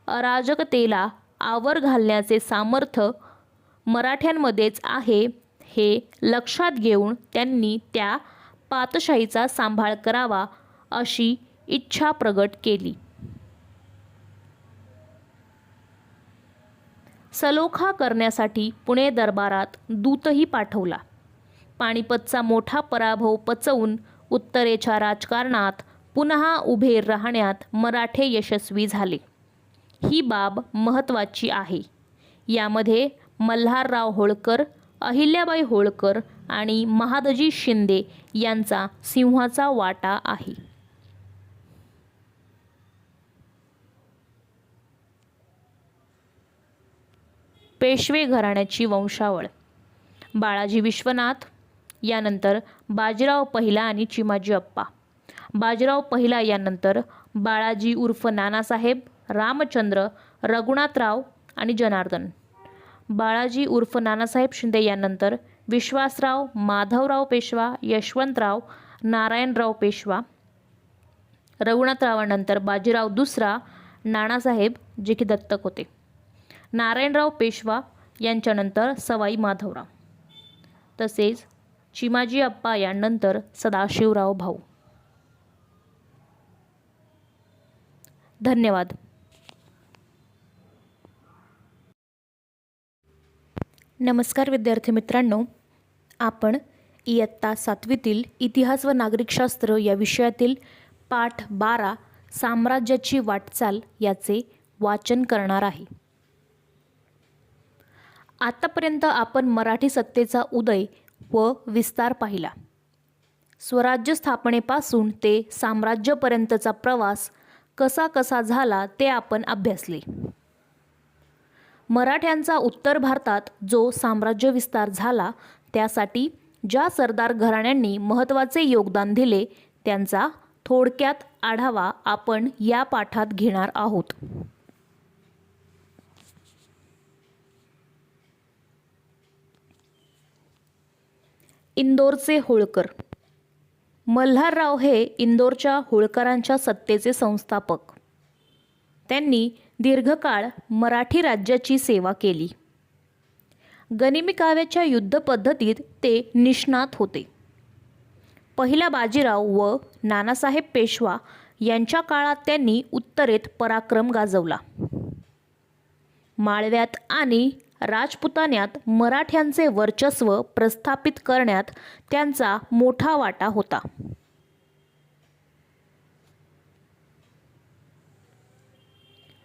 अराजकतेला आवर घालण्याचे सामर्थ्य मराठ्यांमध्येच आहे हे लक्षात घेऊन त्यांनी त्या पातशाहीचा सांभाळ करावा अशी इच्छा प्रगट केली. सलोखा करण्यासाठी पुणे दरबारात दूतही पाठवला. पानिपतचा मोठा पराभव पचवून उत्तरेच्या राजकारणात पुन्हा उभे राहण्यात मराठे यशस्वी झाले. ही बाब महत्त्वाची आहे. यामध्ये मल्हारराव होळकर, अहिल्याबाई होळकर आणि महादजी शिंदे यांचा सिंहाचा वाटा आहे. पेशवे घराण्याची वंशावळ. बाळाजी विश्वनाथ, यानंतर बाजीराव पहिला आणि चिमाजी अप्पा. बाजीराव पहिला यानंतर बाळाजी उर्फ नानासाहेब, रामचंद्र, रघुनाथराव आणि जनार्दन. बाळाजी उर्फ नानासाहेब शिंदे यानंतर विश्वासराव, माधवराव पेशवा, यशवंतराव, नारायणराव पेशवा. रघुनाथरावानंतर बाजीराव दुसरा, नानासाहेब जे की दत्तक होते, नारायणराव पेशवा यांच्यानंतर सवाई माधवराव, तसेच चिमाजी अप्पा यानंतर सदाशिवराव भाऊ. धन्यवाद. नमस्कार विद्यार्थी मित्रांनो, आपण इयत्ता 7वीतील इतिहास व नागरिकशास्त्र या विषयातील पाठ 12 साम्राज्याची वाटचाल याचे वाचन करणार आहे. आतापर्यंत आपण मराठी सत्तेचा उदय व विस्तार पाहिला. स्वराज्य स्थापनेपासून ते साम्राज्यापर्यंतचा प्रवास कसा कसा झाला ते आपण अभ्यासले. मराठ्यांचा उत्तर भारतात जो साम्राज्य विस्तार झाला त्यासाठी ज्या सरदार घराण्यांनी महत्त्वाचे योगदान दिले त्यांचा थोडक्यात आढावा आपण या पाठात घेणार आहोत. इंदोरचे होळकर. मल्हारराव हे इंदोरच्या होळकरांच्या सत्तेचे संस्थापक. त्यांनी दीर्घकाळ मराठी राज्याची सेवा केली. गनिमी काव्याच्या युद्ध पद्धतीत ते निष्णात होते. पहिला बाजीराव व नानासाहेब पेशवा यांच्या काळात त्यांनी उत्तरेत पराक्रम गाजवला. माळव्यात आणि राजपुतान्यात मराठ्यांचे वर्चस्व प्रस्थापित करण्यात त्यांचा मोठा वाटा होता.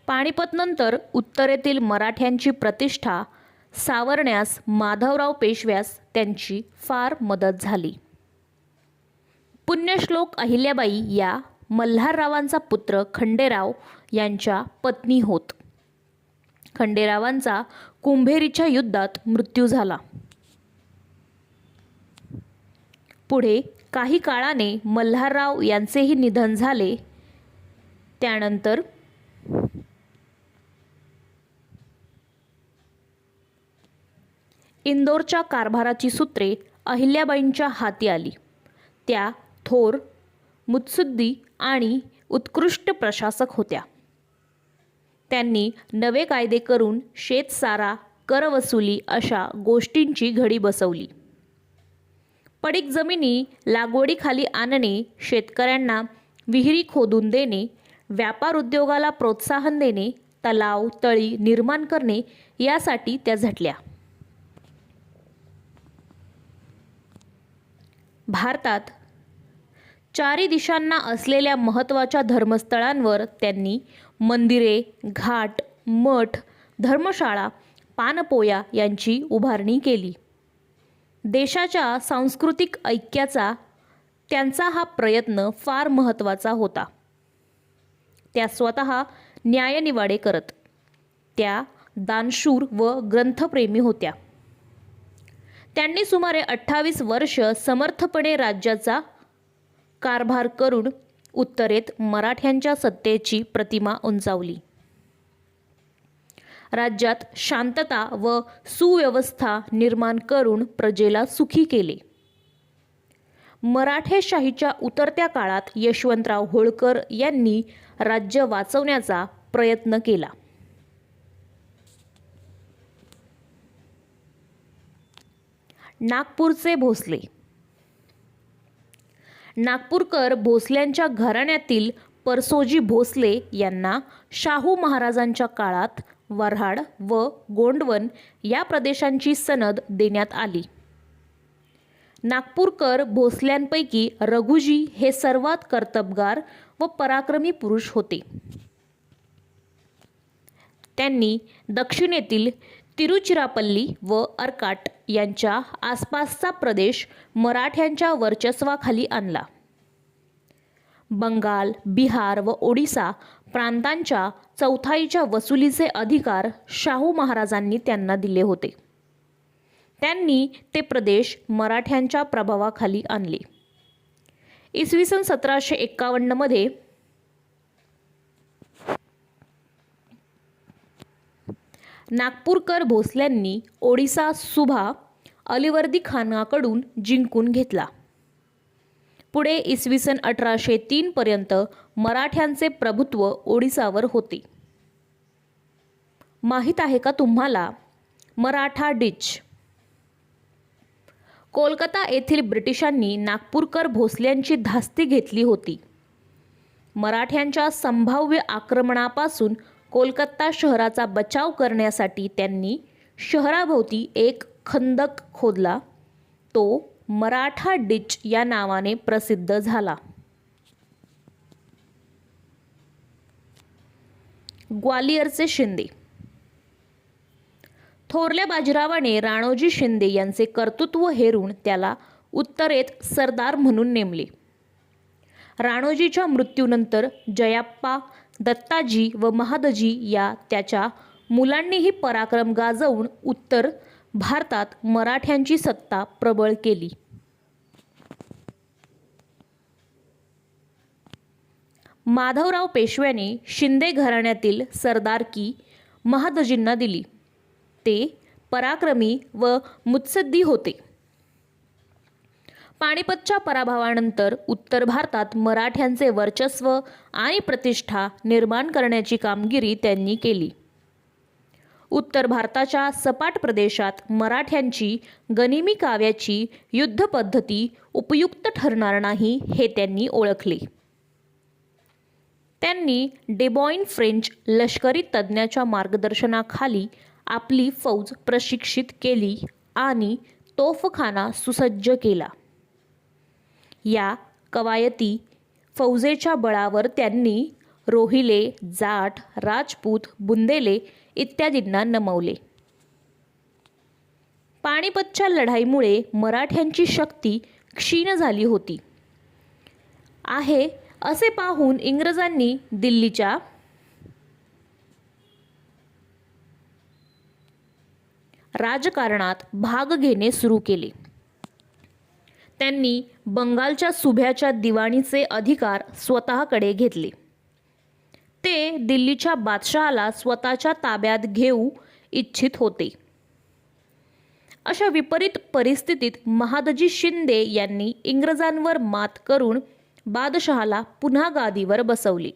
पानिपतनंतर उत्तरेतील मराठ्यांची प्रतिष्ठा सावरण्यास माधवराव पेशव्यास त्यांची फार मदत झाली. पुण्यश्लोक अहिल्याबाई या मल्हाररावांचा पुत्र खंडेराव यांच्या पत्नी होत. खंडेरावांचा कुंभेरीच्या युद्धात मृत्यू झाला. पुढे काही काळाने मल्हारराव यांचेही निधन झाले. त्यानंतर इंदोरच्या कारभाराची सूत्रे अहिल्याबाईंच्या हाती आली. त्या थोर, मुत्सद्दी आणि उत्कृष्ट प्रशासक होत्या. त्यांनी नवे कायदे करून शेतसारा, करवसुली अशा गोष्टींची घडी बसवली. पडीक जमिनी लागवडीखाली आणणे, शेतकऱ्यांना विहिरी खोदून देणे, व्यापार उद्योगाला प्रोत्साहन देणे, तलाव तळी निर्माण करणे यासाठी त्या झटल्या. भारतात चारी दिशांना असलेल्या महत्त्वाच्या धर्मस्थळांवर त्यांनी मंदिरे, घाट, मठ, धर्मशाळा, पानपोया यांची उभारणी केली. देशाच्या सांस्कृतिक ऐक्याचा त्यांचा हा प्रयत्न फार महत्त्वाचा होता. त्या स्वतः न्यायनिवाडे करत. त्या दानशूर व ग्रंथप्रेमी होत्या. त्यांनी सुमारे 28 वर्ष समर्थपणे राज्याचा कारभार करून उत्तरेत मराठ्यांच्या सत्तेची प्रतिमा उंचावली. राज्यात शांतता व सुव्यवस्था निर्माण करून प्रजेला सुखी केले. मराठेशाहीच्या उतरत्या काळात यशवंतराव होळकर यांनी राज्य वाचवण्याचा प्रयत्न केला. नागपूरचे भोसले. नागपूरकर भोसल्यांच्या घराण्यातील परसोजी भोसले यांना शाहू महाराजांच्या काळात वऱ्हाड व गोंडवन या प्रदेशांची सनद देण्यात आली. नागपूरकर भोसल्यांपैकी रघुजी हे सर्वात कर्तबगार व पराक्रमी पुरुष होते. त्यांनी दक्षिणेतील तिरुचिरापल्ली व अर्काट यांच्या आसपासचा प्रदेश मराठ्यांच्या वर्चस्वाखाली आणला. बंगाल, बिहार व ओडिसा प्रांतांच्या चौथाईच्या वसुलीचे अधिकार शाहू महाराजांनी त्यांना दिले होते. त्यांनी ते प्रदेश मराठ्यांच्या प्रभावाखाली आणले. इसवी सन 1751 मध्ये नागपूरकर भोसल्यांनी ओडिसा सुभा अलिवर्दी खानाकडून जिंकून घेतला. पुढे इसवी सन 1803 पर्यंत मराठ्यांचे प्रभुत्व ओडिसावर होते. माहीत आहे का तुम्हाला मराठा डिच? कोलकाता येथील ब्रिटिशांनी नागपूरकर भोसल्यांची धास्ती घेतली होती. मराठ्यांच्या संभाव्य आक्रमणापासून कोलकाता शहराचा बचाव करण्यासाठी त्यांनी शहराभोवती एक खंदक खोदला. तो मराठा डिच या नावाने प्रसिद्ध झाला. ग्वालियरचे शिंदे. थोरल्या बाजीरावाने राणोजी शिंदे यांचे कर्तृत्व हेरून त्याला उत्तरेत सरदार म्हणून नेमले. राणोजीच्या मृत्यूनंतर जयाप्पा, दत्ताजी व महादजी या त्याच्या मुलांनीही पराक्रम गाजवून उत्तर भारतात मराठ्यांची सत्ता प्रबळ केली. माधवराव पेशव्याने शिंदे घराण्यातील सरदारकी महादजींना दिली. ते पराक्रमी व मुत्सद्दी होते. पानिपतच्या पराभवानंतर उत्तर भारतात मराठ्यांचे वर्चस्व आणि प्रतिष्ठा निर्माण करण्याची कामगिरी त्यांनी केली. उत्तर भारताच्या सपाट प्रदेशात मराठ्यांची गनिमी काव्याची युद्ध पद्धती उपयुक्त ठरणार नाही हे त्यांनी ओळखले. त्यांनी डेबॉइन फ्रेंच लष्करी तज्ज्ञाच्या मार्गदर्शनाखाली आपली फौज प्रशिक्षित केली आणि तोफखाना सुसज्ज केला. या कवायती फौजेच्या बळावर त्यांनी रोहिले, जाट, राजपूत, बुंदेले इत्यादींना नमवले. पानिपतच्या लढाईमुळे मराठ्यांची शक्ती क्षीण झाली होती आहे असे पाहून इंग्रजांनी दिल्लीच्या राजकारणात भाग घेणे सुरू केले. त्यांनी बंगालच्या सुभ्याच्या दिवाणीचे अधिकार स्वतःकडे घेतले. ते दिल्लीच्या बादशहाला स्वतःच्या ताब्यात घेऊ इच्छित होते. अशा विपरीत परिस्थितीत महादजी शिंदे यांनी इंग्रजांवर मात करून बादशहाला पुन्हा गादीवर बसवले.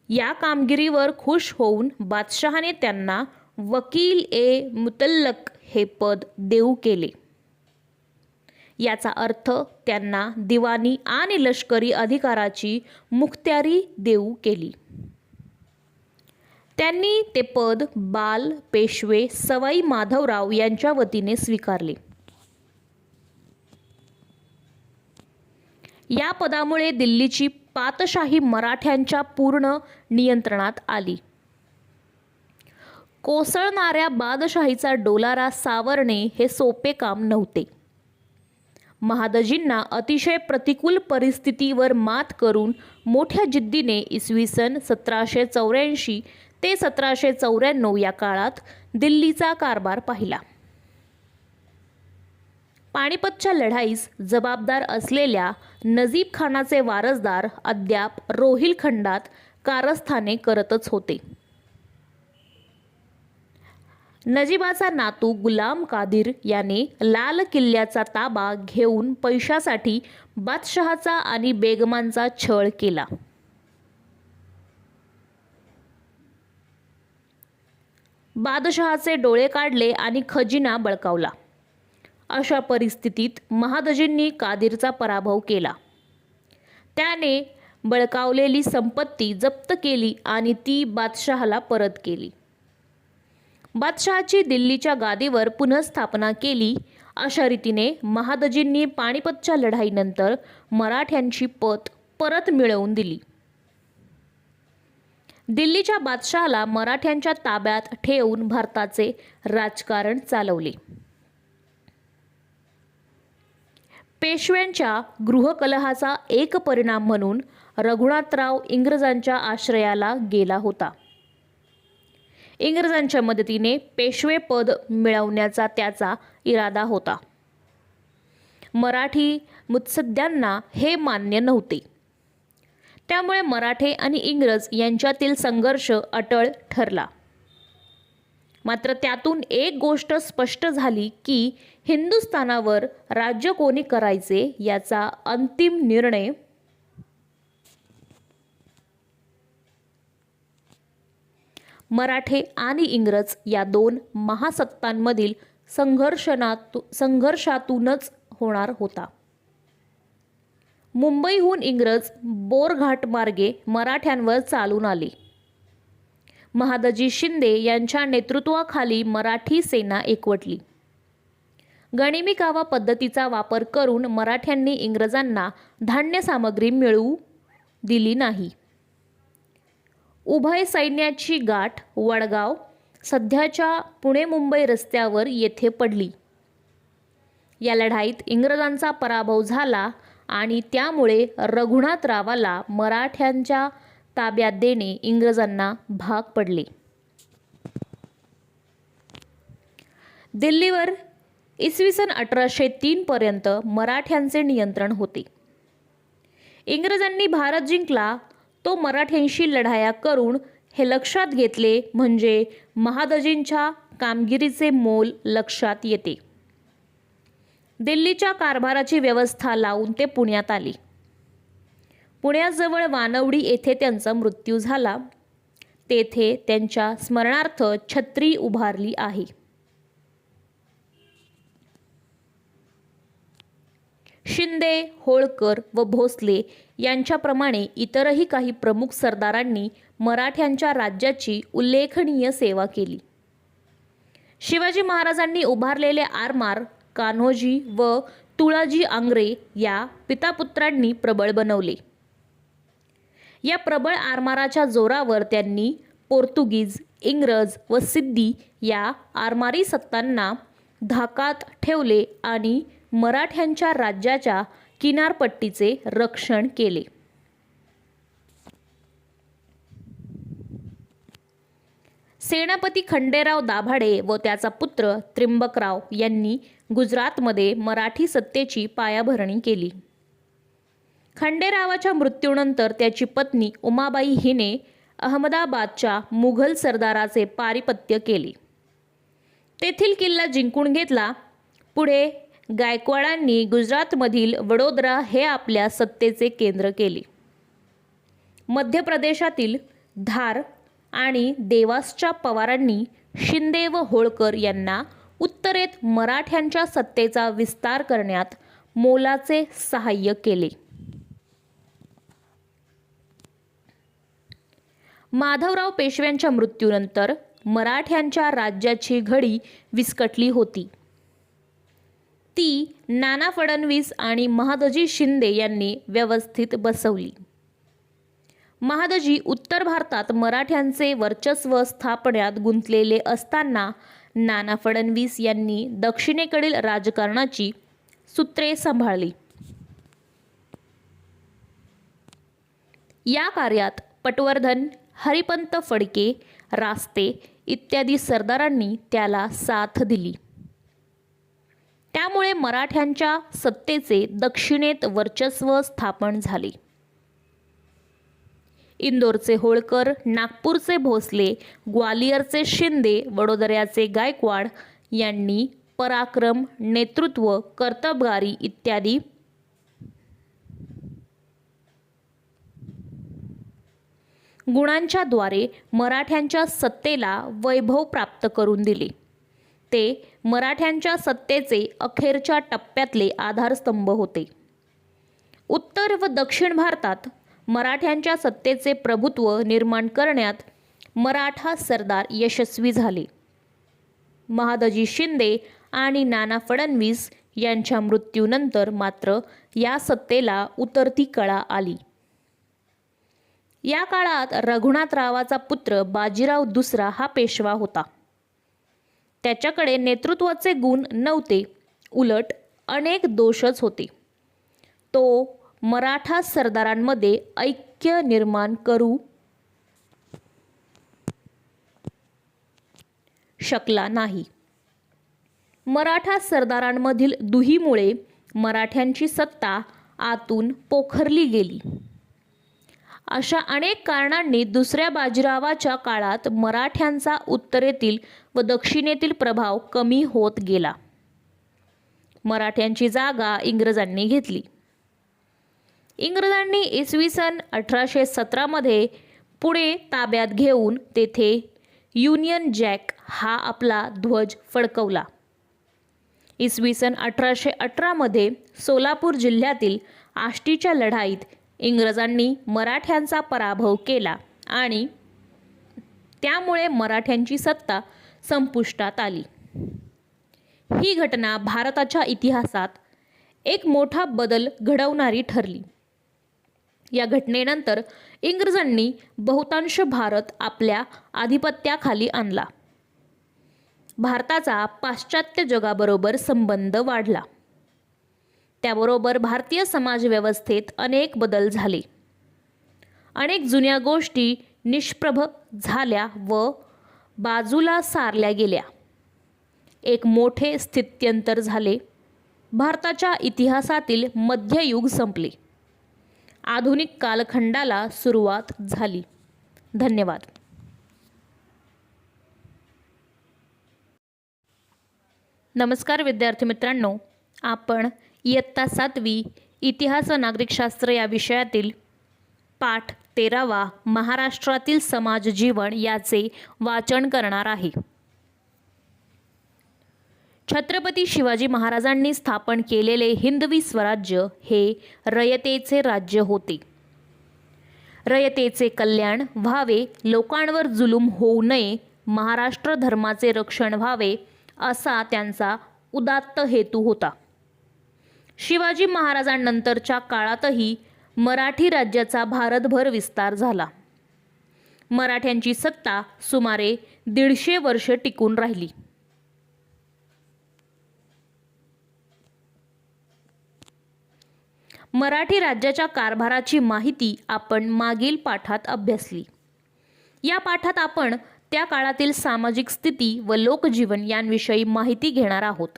या कामगिरीवर खुश होऊन बादशहाने त्यांना वकील ए मुतल्लक हे पद देऊ केले. याचा अर्थ त्यांना दिवाणी आणि लष्करी अधिकाराची मुखत्यारी देऊ केली. त्यांनी ते पद बाल पेशवे सवाई माधवराव यांच्या वतीने स्वीकारले. या पदामुळे दिल्लीची पातशाही मराठ्यांच्या पूर्ण नियंत्रणात आली. कोसळणाऱ्या बादशाहीचा डोलारा सावरणे हे सोपे काम नव्हते. महादजींना अतिशय प्रतिकूल परिस्थितीवर मात करून मोठ्या जिद्दीने इसवी सन 1784 ते 1794 या काळात दिल्लीचा कारभार पाहिला. पानिपतच्या लढाईस जबाबदार असलेल्या नजीब खानाचे वारसदार अद्याप रोहिलखंडात कारस्थाने करतच होते. नजीबाचा नातू गुलाम कादिर याने लाल किल्ल्याचा ताबा घेऊन पैशासाठी बादशहाचा आणि बेगमांचा छळ केला. बादशहाचे डोळे काढले आणि खजिना बळकावला. अशा परिस्थितीत महादजींनी कादिरचा पराभव केला. त्याने बळकावलेली संपत्ती जप्त केली आणि ती बादशहाला परत केली. बादशहाची दिल्लीच्या गादीवर पुनःस्थापना केली. अशा रीतीने महादजींनी पानिपतच्या लढाईनंतर मराठ्यांची पत परत मिळवून दिली. दिल्लीच्या बादशहाला मराठ्यांच्या ताब्यात ठेवून भारताचे राजकारण चालवले. पेशव्यांच्या गृहकलहाचा एक परिणाम म्हणून रघुनाथराव इंग्रजांच्या आश्रयाला गेला होता. इंग्रजांच्या मदतीने पेशवे पद मिळवण्याचा त्याचा इरादा होता. मराठी मुत्सद्द्यांना हे मान्य नव्हते. त्यामुळे मराठे आणि इंग्रज यांच्यातील संघर्ष अटळ ठरला. मात्र त्यातून एक गोष्ट स्पष्ट झाली की हिंदुस्थानावर राज्य कोणी करायचे याचा अंतिम निर्णय मराठे आणि इंग्रज या दोन महासत्तांमधील संघर्षातूनच होणार होता. मुंबईहून इंग्रज बोरघाट मार्गे मराठ्यांवर चालून आले. महादजी शिंदे यांच्या नेतृत्वाखाली मराठी सेना एकवटली. गनिमी कावा पद्धतीचा वापर करून मराठ्यांनी इंग्रजांना धान्य सामग्री मिळवू दिली नाही. उभय सैन्याची गाठ वडगाव सध्याच्या पुणे मुंबई रस्त्यावर येथे पडली. या लढाईत इंग्रजांचा पराभव झाला आणि त्यामुळे रघुनाथरावाला मराठ्यांच्या ताब्यात देणे इंग्रजांना भाग पडले. दिल्लीवर इसवी सन 1803 पर्यंत मराठ्यांचे नियंत्रण होते. इंग्रजांनी भारत जिंकला तो मराठ्यांशी लढाया करून हे लक्षात घेतले म्हणजे महादजींच्या कामगिरीचे मोल लक्षात येते. दिल्लीच्या कारभाराची व्यवस्था लावून ते पुण्यात आले. पुण्याजवळ वानवडी येथे त्यांचा मृत्यू झाला. तेथे त्यांच्या स्मरणार्थ छत्री उभारली आहे. शिंदे, होळकर व भोसले यांच्याप्रमाणे इतरही काही प्रमुख सरदारांनी मराठ्यांच्या राज्याची उल्लेखनीय सेवा केली. शिवाजी महाराजांनी उभारलेले आरमार कान्होजी व तुळाजी आंग्रे या पितापुत्रांनी प्रबळ बनवले. या प्रबळ आरमाराच्या जोरावर त्यांनी पोर्तुगीज, इंग्रज व सिद्धी या आरमारी सत्तांना धाकात ठेवले आणि मराठ्यांच्या राज्याच्या किनारपट्टीचे रक्षण केले. सेनापती खंडेराव दाभाडे व त्याचा पुत्र त्र्यंबकराव यांनी गुजरातमध्ये मराठी सत्तेची पायाभरणी केली. खंडेरावाच्या मृत्यूनंतर त्याची पत्नी उमाबाई हिने अहमदाबादच्या मुघल सरदाराचे पारिपत्य केले. तेथील किल्ला जिंकून घेतला. पुढे गायकवाडांनी गुजरातमधील वडोदरा हे आपल्या सत्तेचे केंद्र केले. मध्य प्रदेशातील धार आणि देवासच्या पवारांनी शिंदे व होळकर यांना उत्तरेत मराठ्यांच्या सत्तेचा विस्तार करण्यात मोलाचे सहाय्य केले. माधवराव पेशव्यांच्या मृत्यूनंतर मराठ्यांच्या राज्याची घडी विस्कटली होती. ती नाना फडणवीस आणि महादजी शिंदे यांनी व्यवस्थित बसवली. महादजी उत्तर भारतात मराठ्यांचे वर्चस्व स्थापण्यात गुंतलेले असताना नाना फडणवीस यांनी दक्षिणेकडील राजकारणाची सूत्रे सांभाळली. या कार्यात पटवर्धन, हरिपंत फडके, रास्ते इत्यादी सरदारांनी त्याला साथ दिली. त्यामुळे मराठ्यांच्या सत्तेचे दक्षिणेत वर्चस्व स्थापन झाले. इंदोरचे होळकर, नागपूरचे भोसले, ग्वालियरचे शिंदे, वडोदऱ्याचे गायकवाड यांनी पराक्रम, नेतृत्व, कर्तबगारी इत्यादी गुणांच्या द्वारे मराठ्यांच्या सत्तेला वैभव प्राप्त करून दिले. ते मराठ्यांच्या सत्तेचे अखेरच्या टप्प्यातले आधारस्तंभ होते. उत्तर व दक्षिण भारतात मराठ्यांच्या सत्तेचे प्रभुत्व निर्माण करण्यात मराठा सरदार यशस्वी झाले. महादजी शिंदे आणि नाना फडणवीस यांच्या मृत्यूनंतर मात्र या सत्तेला उतरती कळा आली. या काळात रघुनाथरावाचा पुत्र बाजीराव दुसरा हा पेशवा होता. त्याच्याकडे नेतृत्वाचे गुण नव्हते, उलट अनेक दोषच होते. तो मराठा सरदारांमध्ये ऐक्य निर्माण करू शकला नाही. मराठा सरदारांमधील दुहीमुळे मराठ्यांची सत्ता आतून पोखरली गेली. अशा अनेक कारणांनी दुसऱ्या बाजीरावाच्या काळात मराठ्यांचा उत्तरेतील व दक्षिणेतील प्रभाव कमी होत गेला. मराठ्यांची जागा इंग्रजांनी घेतली. इंग्रजांनी इसवी सन 1817 मध्ये पुणे ताब्यात घेऊन तेथे युनियन जॅक हा आपला ध्वज फडकवला. इसवी सन 1818 मध्ये सोलापूर जिल्ह्यातील आष्टीच्या लढाईत इंग्रजांनी मराठ्यांचा पराभव केला आणि त्यामुळे मराठ्यांची सत्ता संपुष्टात आली. ही घटना भारताच्या इतिहासात एक मोठा बदल घडवणारी ठरली. या घटनेनंतर इंग्रजांनी बहुतांश भारत आपल्या आधिपत्याखाली आणला. भारताचा पाश्चात्य जगाबरोबर संबंध वाढला. त्याबरोबर भारतीय समाज व्यवस्थेत अनेक बदल झाले. अनेक जुन्या गोष्टी निष्प्रभ झाल्या व बाजूला सारल्या गेल्या. एक मोठे स्थित्यंतर झाले. भारताच्या इतिहासातील मध्ययुग संपले. आधुनिक कालखंडाला सुरुवात झाली. धन्यवाद. नमस्कार विद्यार्थी मित्रांनो, आपण इयत्ता 7वी इतिहास व नागरिकशास्त्र या विषयातील पाठ 13वा महाराष्ट्रातील समाज जीवन याचे वाचन करणार आहे. छत्रपती शिवाजी महाराजांनी स्थापन केलेले हिंदवी स्वराज्य हे रयतेचे राज्य होते. रयतेचे कल्याण व्हावे, लोकांवर जुलूम होऊ नये, महाराष्ट्र धर्माचे रक्षण व्हावे असा त्यांचा उदात्त हेतू होता. शिवाजी महाराजांनंतरच्या काळातही मराठी राज्याचा भारतभर विस्तार झाला. मराठ्यांची सत्ता सुमारे 150 वर्ष टिकून राहिली. मराठी राज्याच्या कारभाराची माहिती आपण मागील पाठात अभ्यासली. या पाठात आपण त्या काळातील सामाजिक स्थिती व लोकजीवन यांविषयी माहिती घेणार आहोत.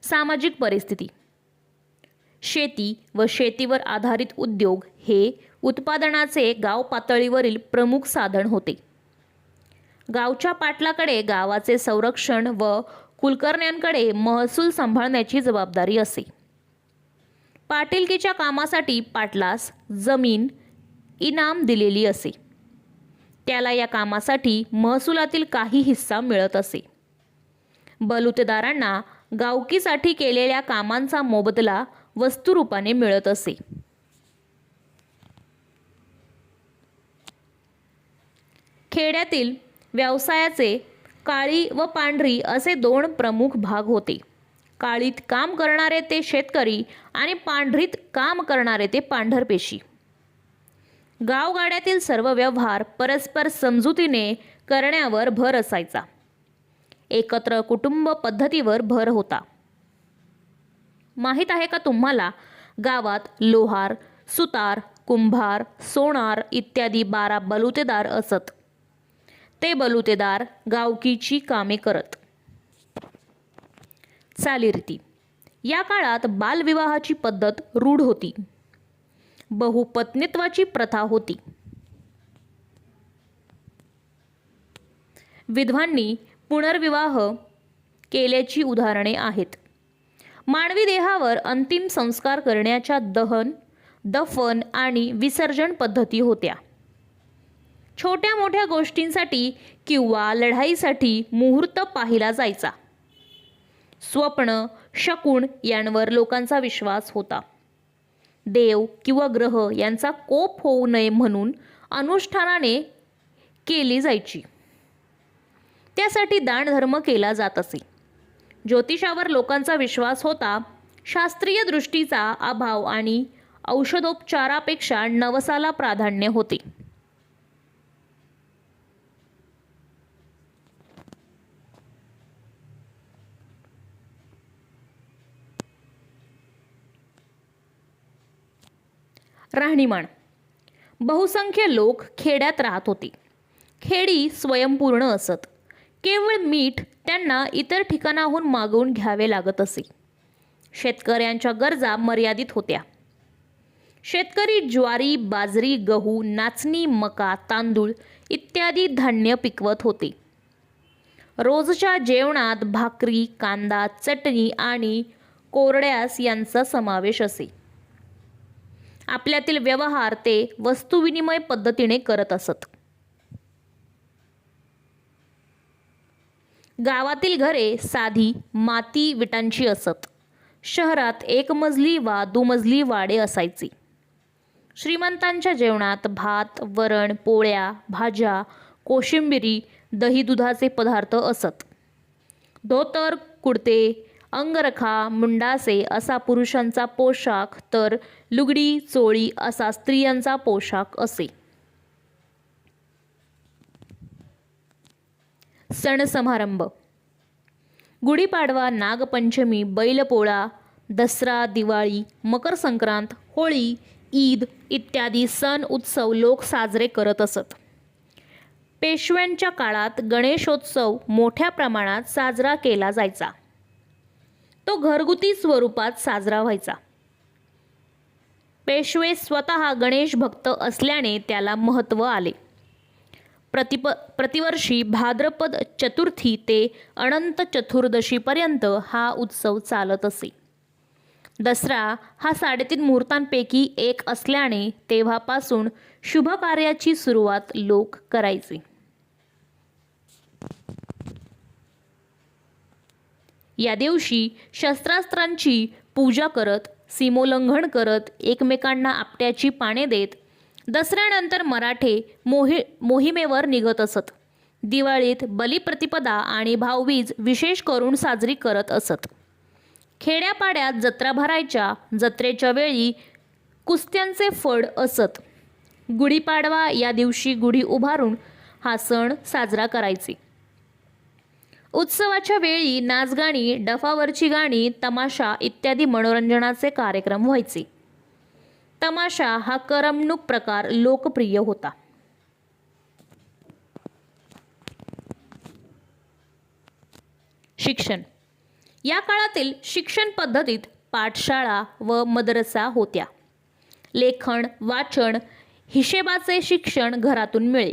सामाजिक परिस्थिती. शेती व शेतीवर आधारित उद्योग हे उत्पादनाचे गाव पातळीवरील प्रमुख साधन होते. गावच्या पाटलाकडे गावाचे संरक्षण व कुलकर्ण्यांकडे महसूल सांभाळण्याची जबाबदारी असे. पाटीलकीच्या कामासाठी पाटलास जमीन इनाम दिलेली असे. त्याला या कामासाठी महसुलातील काही हिस्सा मिळत असे. बलुतेदारांना गावकीसाठी केलेल्या कामांचा मोबदला वस्तुरूपाने मिळत असे. खेड्यातील व्यवसायाचे काळी व पांढरी असे 2 प्रमुख भाग होते. काळीत काम करणारे ते शेतकरी आणि पांढरीत काम करणारे ते पांढरपेशी. गावगाड्यातील सर्व व्यवहार परस्पर समजुतीने करण्यावर भर असायचा. एकत्र कुटुंब पद्धतीवर भर होता. माहीत आहे का तुम्हाला, गावात लोहार, सुतार, कुंभार, सोनार इत्यादी 12 बलुतेदार असत. ते बलुतेदार गावकीची कामे करत. चालीरीती. या काळात बालविवाहाची पद्धत रूढ होती. बहुपत्नीत्वाची प्रथा होती. विधवांनी पुनर्विवाह केल्याची उदाहरणे आहेत. मानवी देहावर अंतिम संस्कार करण्याच्या दहन, दफन आणि विसर्जन पद्धती होत्या. छोट्या मोठ्या गोष्टींसाठी किंवा लढाईसाठी मुहूर्त पाहिला जायचा. स्वप्न, शकुन यांवर लोकांचा विश्वास होता. देव किंवा ग्रह यांचा कोप होऊ नये म्हणून अनुष्ठानाने केली जायची. त्यासाठी दानधर्म केला जात असे. ज्योतिषावर लोकांचा विश्वास होता. शास्त्रीय दृष्टीचा अभाव आणि औषधोपचारापेक्षा नवसाला प्राधान्य होते. राहणीमान. बहुसंख्य लोक खेड्यात राहत होते. खेडी स्वयंपूर्ण असत. केवळ मीठ त्यांना इतर ठिकाणाहून मागवून घ्यावे लागत असे. शेतकऱ्यांच्या गरजा मर्यादित होत्या. शेतकरी ज्वारी, बाजरी, गहू, नाचणी, मका, तांदूळ इत्यादी धान्य पिकवत होते. रोजच्या जेवणात भाकरी, कांदा, चटणी आणि कोरड्यास यांचा समावेश असे. आपल्यातील व्यवहार ते वस्तुविनिमय पद्धतीने करत असत. गावातील घरे साधी माती विटांची असत. शहरात एकमजली वा दुमजली वाडे असायची. श्रीमंतांच्या जेवणात भात, वरण, पोळ्या, भाज्या, कोशिंबिरी, दही दुधाचे पदार्थ असत. धोतर, कुडते अंगरखा मुंडासे असा पुरुषांचा पोशाख तर लुगडी चोळी असा स्त्रियांचा पोशाख असे. सण समारंभ. गुढीपाडवा, नागपंचमी, बैलपोळा, दसरा, दिवाळी, मकर संक्रांत, होळी, ईद इत्यादी सण उत्सव लोक साजरे करत असत. पेशव्यांच्या काळात गणेशोत्सव मोठ्या प्रमाणात साजरा केला जायचा. तो घरगुती स्वरूपात साजरा व्हायचा. पेशवे स्वतः गणेश भक्त असल्याने त्याला महत्त्व आले. प्रतिवर्षी भाद्रपद चतुर्थी ते अनंत चतुर्दशीपर्यंत हा उत्सव चालत असे. दसरा हा 3.5 मुहूर्तांपैकी एक असल्याने तेव्हापासून शुभ कार्याची सुरुवात लोक करायचे. या दिवशी शस्त्रास्त्रांची पूजा करत, सीमोल्लंघन करत, एकमेकांना आपट्याची पाने देत दसऱ्यानंतर मराठे मोहिमेवर निघत असत. दिवाळीत बलिप्रतिपदा आणि भाऊबीज विशेष करून साजरी करत असत. खेड्यापाड्यात जत्रा भरायच्या. जत्रेच्या वेळी कुस्त्यांचे फड असत. गुढीपाडवा या दिवशी गुढी उभारून हा सण साजरा करायचे. उत्सवाच्या वेळी नाचगाणी, डफावरची गाणी, तमाशा इत्यादी मनोरंजनाचे कार्यक्रम व्हायचे. तमाशा हा करमणूक प्रकार लोकप्रिय होता. शिक्षण. या काळातील शिक्षण पद्धतीत पाठशाळा व मदरसा होत्या. लेखन, वाचन, हिशेबाचे शिक्षण घरातून मिळे.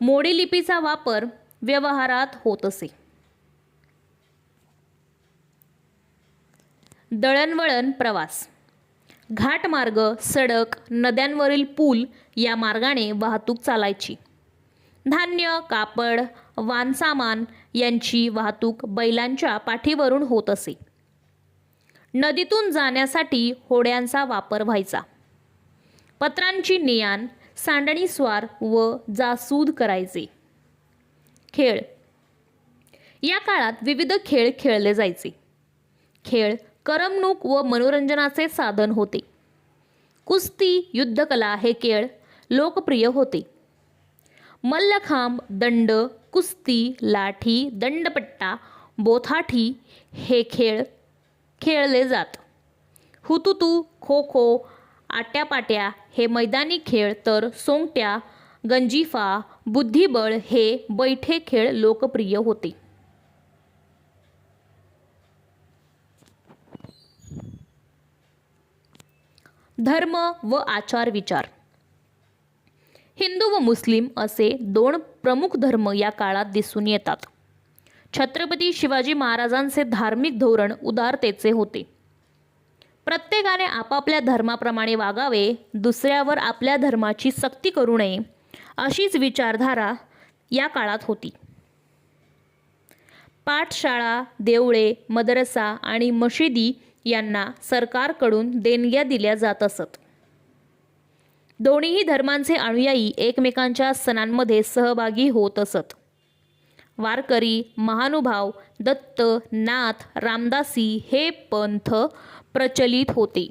मोडी लिपीचा वापर व्यवहारात होत असे. दळणवळण प्रवास. घाटमार्ग, सडक, नद्यांवरील पूल या मार्गाने वाहतूक चालायची. धान्य, कापड, वानसामान यांची वाहतूक बैलांच्या पाठीवरून होत असे. नदीतून जाण्यासाठी होड्यांचा वापर व्हायचा. पत्रांची ने-आण, सांडणीस्वार व जासूद करायचे. खेळ. या काळात विविध खेळ खेळले जायचे. खेळ करमणूक व मनोरंजनाचे साधन होते. कुस्ती, युद्धकला हे खेळ लोकप्रिय होते. मल्लखांब, दंड, कुस्ती, लाठी, दंडपट्टा, बोथाठी हे खेळ खेळले जात. हुतुतू, खो खो, आट्यापाट्या हे मैदानी खेळ तर सोंगट्या, गंजिफा, बुद्धिबळ हे बैठे खेळ लोकप्रिय होते. धर्म व आचार विचार. हिंदू व मुस्लिम असे 2 प्रमुख धर्म या काळात दिसून येतात. छत्रपती शिवाजी महाराजांचे धार्मिक धोरण उदारतेचे होते. प्रत्येकाने आपापल्या धर्माप्रमाणे वागावे, दुसऱ्यावर आपल्या धर्माची सक्ती करू नये अशीच विचारधारा या काळात होती. पाठशाळा, देवळे, मदरसा आणि मशिदी यांना सरकारकडून देणग्या दिल्या जात असत. दोन्ही धर्मांचे अनुयायी एकमेकांच्या सणांमध्ये सहभागी होत असत. वारकरी, महानुभाव, दत्त, नाथ, रामदासी हे पंथ प्रचलित होते.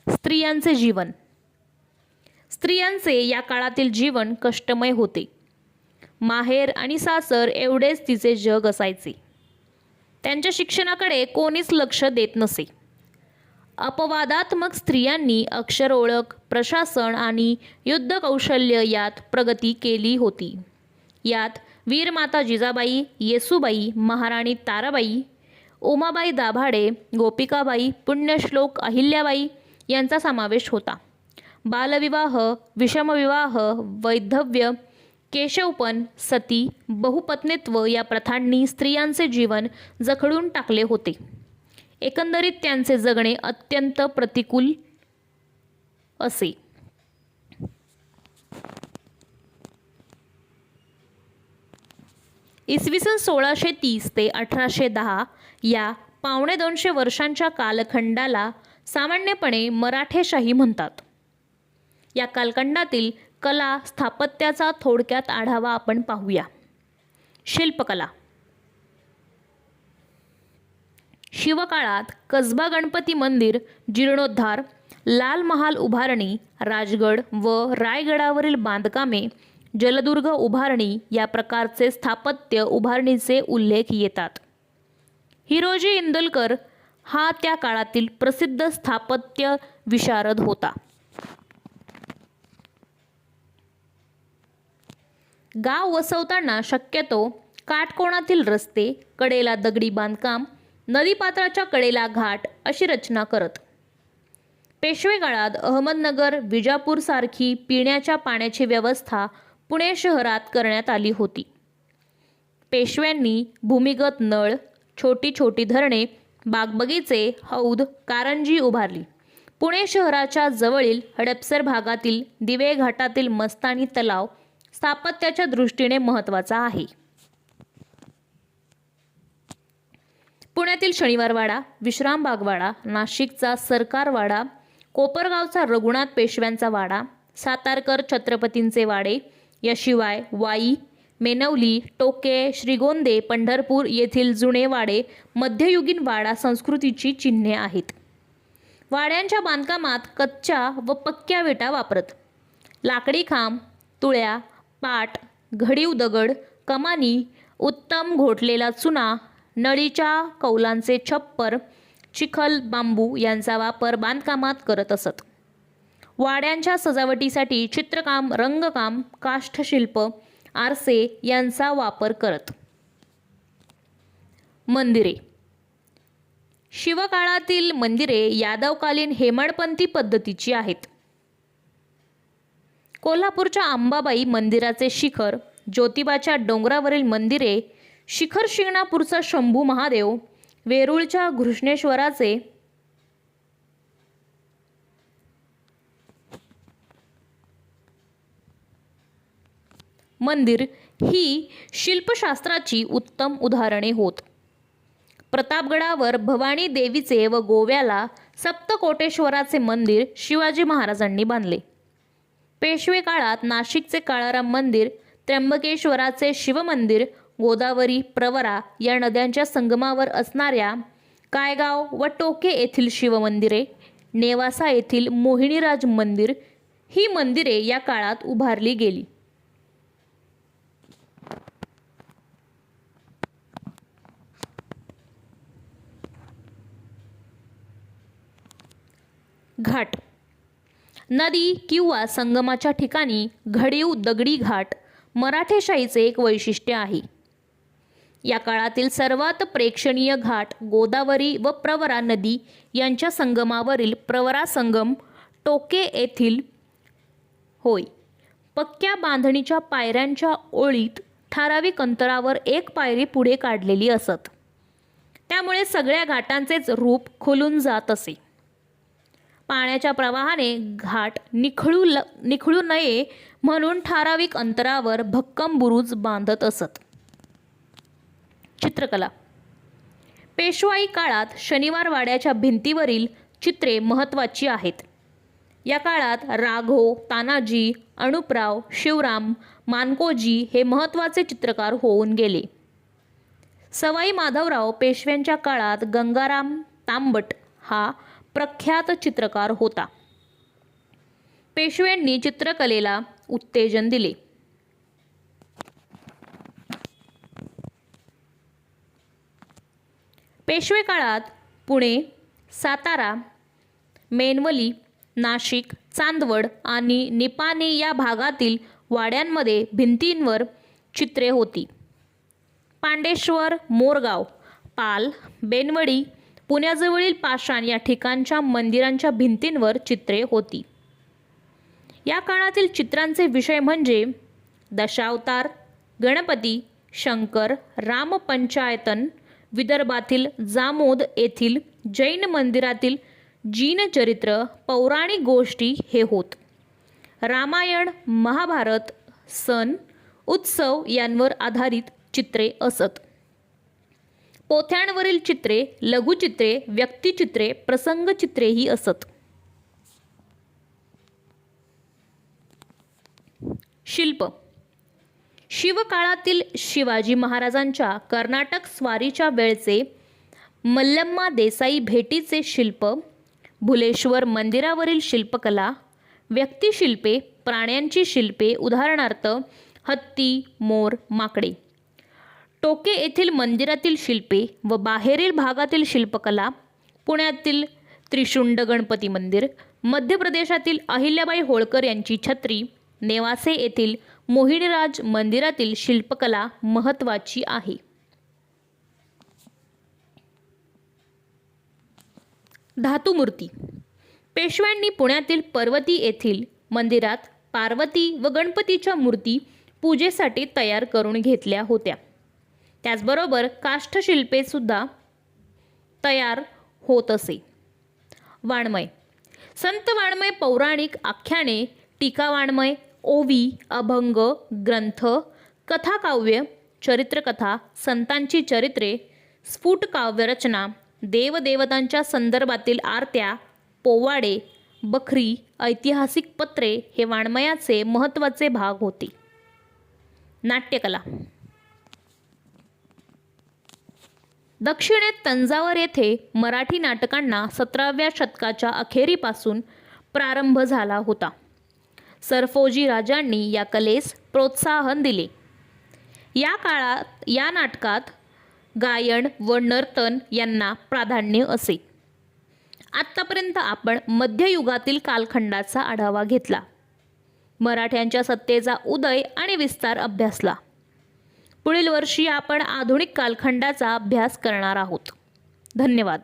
स्त्रियांचे जीवन. स्त्रियांचे या काळातील जीवन कष्टमय होते. माहेर आणि सासर एवढेच तिचे जग असायचे. त्यांच्या शिक्षणाकडे कोणीच लक्ष देत नसे. अपवादात्मक स्त्रियांनी अक्षर ओळख, प्रशासन आणि युद्ध कौशल्य यात प्रगती केली होती. यात वीरमाता जिजाबाई, येसूबाई, महाराणी ताराबाई, उमाबाई दाभाडे, गोपिकाबाई, पुण्यश्लोक अहिल्याबाई यांचा समावेश होता. बालविवाह, विषमविवाह, वैधव्य, केशवपण, सती, बहुपत्नीत्व या प्रथांनी स्त्रियांचे जीवन जखडून टाकले होते. एकंदरीत त्यांचे जगणे अत्यंत प्रतिकूल असे. इसवी सन 1630 ते 1810 या 250 वर्षांच्या कालखंडाला सामान्यपणे मराठेशाही म्हणतात. या कालखंडातील कला स्थापत्याचा थोडक्यात आढावा आपण पाहूया. शिल्पकला. शिवकाळात कसबा गणपती मंदिर जीर्णोद्धार, लाल महाल उभारणी, राजगड व रायगडावरील बांधकामे, जलदुर्ग उभारणी या प्रकारचे स्थापत्य उभारणीचे उल्लेख येतात. हिरोजी इंदलकर हा त्या काळातील प्रसिद्ध स्थापत्य विशारद होता. गाव वसवताना शक्यतो काटकोनातील रस्ते, कडेला दगडी बांधकाम, नदीपात्राच्या कडेला घाट अशी रचना करत. पेशवे काळात अहमदनगर, विजापूर सारखी पिण्याच्या पाण्याची व्यवस्था पुणे शहरात करण्यात आली होती. पेशव्यांनी भूमिगत नळ, छोटी छोटी धरणे, बागबगीचे, हौद, कारंजी उभारली. पुणे शहराच्या जवळील हडपसर भागातील दिवे घाटातील मस्तानी तलाव स्थापत्याच्या दृष्टीने महत्त्वाचा आहे. पुण्यातील शनिवारवाडा, विश्रामबागवाडा, नाशिकचा सरकारवाडा, कोपरगावचा रघुनाथ पेशव्यांचा वाडा, सातारकर छत्रपतींचे वाडे, याशिवाय वाई, मेनवली, टोके, श्रीगोंदे, पंढरपूर येथील जुने वाडे मध्ययुगीन वाडा संस्कृतीची चिन्हे आहेत. वाड्यांच्या बांधकामात कच्च्या व पक्क्या विटा वापरत. लाकडी खांब, तुळ्या, पाट, घडीव दगड, कमानी, उत्तम घोटलेला चुना, नळीच्या कौलांचे छप्पर, चिखल, बांबू यांचा वापर बांधकामात करत असत. वाड्यांच्या सजावटीसाठी चित्रकाम, रंगकाम, काष्ठशिल्प, आरसे यांचा वापर करत. मंदिरे. शिवकाळातील मंदिरे यादवकालीन हेमाडपंथी पद्धतीची आहेत. कोल्हापूरच्या अंबाबाई मंदिराचे शिखर, ज्योतिबाच्या डोंगरावरील मंदिरे, शिखर शिंगणापूरचा शंभू महादेव, वेरूळच्या घृष्णेश्वराचे मंदिर ही शिल्पशास्त्राची उत्तम उदाहरणे होत. प्रतापगडावर भवानी देवीचे व गोव्याला सप्तकोटेश्वराचे मंदिर शिवाजी महाराजांनी बांधले. पेशवे काळात नाशिकचे काळाराम मंदिर, त्र्यंबकेश्वराचे शिवमंदिर, गोदावरी, प्रवरा या नद्यांच्या संगमावर असणाऱ्या कायगाव व टोके येथील शिवमंदिरे, नेवासा येथील मोहिनीराज मंदिर ही मंदिरे या काळात उभारली गेली. घाट. नदी किंवा संगमाच्या ठिकाणी घडीव दगडी घाट मराठेशाहीचे एक वैशिष्ट्य आहे. या काळातील सर्वात प्रेक्षणीय घाट गोदावरी व प्रवरा नदी यांच्या संगमावरील प्रवरा संगम टोके येथील होय. पक्क्या बांधणीच्या पायऱ्यांच्या ओळीत ठराविक अंतरावर एक पायरी पुढे काढलेली असत. त्यामुळे सगळ्या घाटांचेच रूप खुलून जात असे. पाण्याच्या प्रवाहाने घाट निखळू नये म्हणून ठराविक अंतरावर भक्कम बुरुज बांधत असत. चित्रकला. पेशवाई काळात शनिवारवाड्याच्या भिंतीवरील चित्रे महत्त्वाची आहेत. या काळात राघव, तानाजी, अनुपराव, शिवराम, मानकोजी हे महत्त्वाचे चित्रकार होऊन गेले. सवाई माधवराव पेशव्यांच्या काळात गंगाराम तांबट हा प्रख्यात चित्रकार होता. पेशव्यांनी चित्रकलेला उत्तेजन दिले. पेशवे काळात पुणे, सातारा, मेनवली, नाशिक, चांदवड आणि निपाणी या भागातील वाड्यांमध्ये भिंतींवर चित्रे होती. पांडेश्वर, मोरगाव, पाल, बेनवडी, पुण्याजवळील पाषाण या ठिकाणच्या मंदिरांच्या भिंतींवर चित्रे होती. या काळातील चित्रांचे विषय म्हणजे दशावतार, गणपती, शंकर, रामपंचायतन, विदर्भातील जामोद येथील जैन मंदिरातील जीनचरित्र, पौराणिक गोष्टी हे होत. रामायण, महाभारत, सण, उत्सव यांवर आधारित चित्रे असत. पोथ्यांवरील चित्रे, लघुचित्रे, व्यक्तिचित्रे, प्रसंगचित्रेही असत. शिल्प. शिवकाळातील शिवाजी महाराजांच्या कर्नाटक स्वारीच्या वेळचे मल्लम्मा देसाई भेटीचे शिल्प, भुलेश्वर मंदिरावरील शिल्पकला, व्यक्तिशिल्पे, प्राण्यांची शिल्पे उदाहरणार्थ हत्ती, मोर, माकडे, टोके येथील मंदिरातील शिल्पे व बाहेरील भागातील शिल्पकला, पुण्यातील त्रिशुंड गणपती मंदिर, मध्य प्रदेशातील अहिल्याबाई होळकर यांची छत्री, नेवासे येथील मोहिनीराज मंदिरातील शिल्पकला महत्त्वाची आहे. धातुमूर्ती. पेशव्यांनी पुण्यातील पर्वती येथील मंदिरात पार्वती व गणपतीच्या मूर्ती पूजेसाठी तयार करून घेतल्या होत्या. त्याचबरोबर काष्ठशिल्पे सुद्धा तयार होत असे. वाङ्मय. संत वाङ्मय पौराणिक आख्याने, टीकावाङ्मय, ओवी, अभंग, ग्रंथ, कथाकाव्य, चरित्रकथा, संतांची चरित्रे, स्फुट काव्यरचना, देवदेवतांच्या संदर्भातील आरत्या, पोवाडे, बखरी, ऐतिहासिक पत्रे हे वाङ्मयाचे महत्त्वाचे भाग होते. नाट्यकला. दक्षिणेत तंजावर येथे मराठी नाटकांना 17व्या शतकाच्या अखेरीपासून प्रारंभ झाला होता. सरफोजी राजांनी या कलेस प्रोत्साहन दिले. या काळात या नाटकात गायन व नर्तन यांना प्राधान्य असे. आत्तापर्यंत आपण मध्ययुगातील कालखंडाचा आढावा घेतला. मराठ्यांच्या सत्तेचा उदय आणि विस्तार अभ्यासला. पुढील वर्षी आपण आधुनिक कालखंडाचा अभ्यास करणार आहोत. धन्यवाद.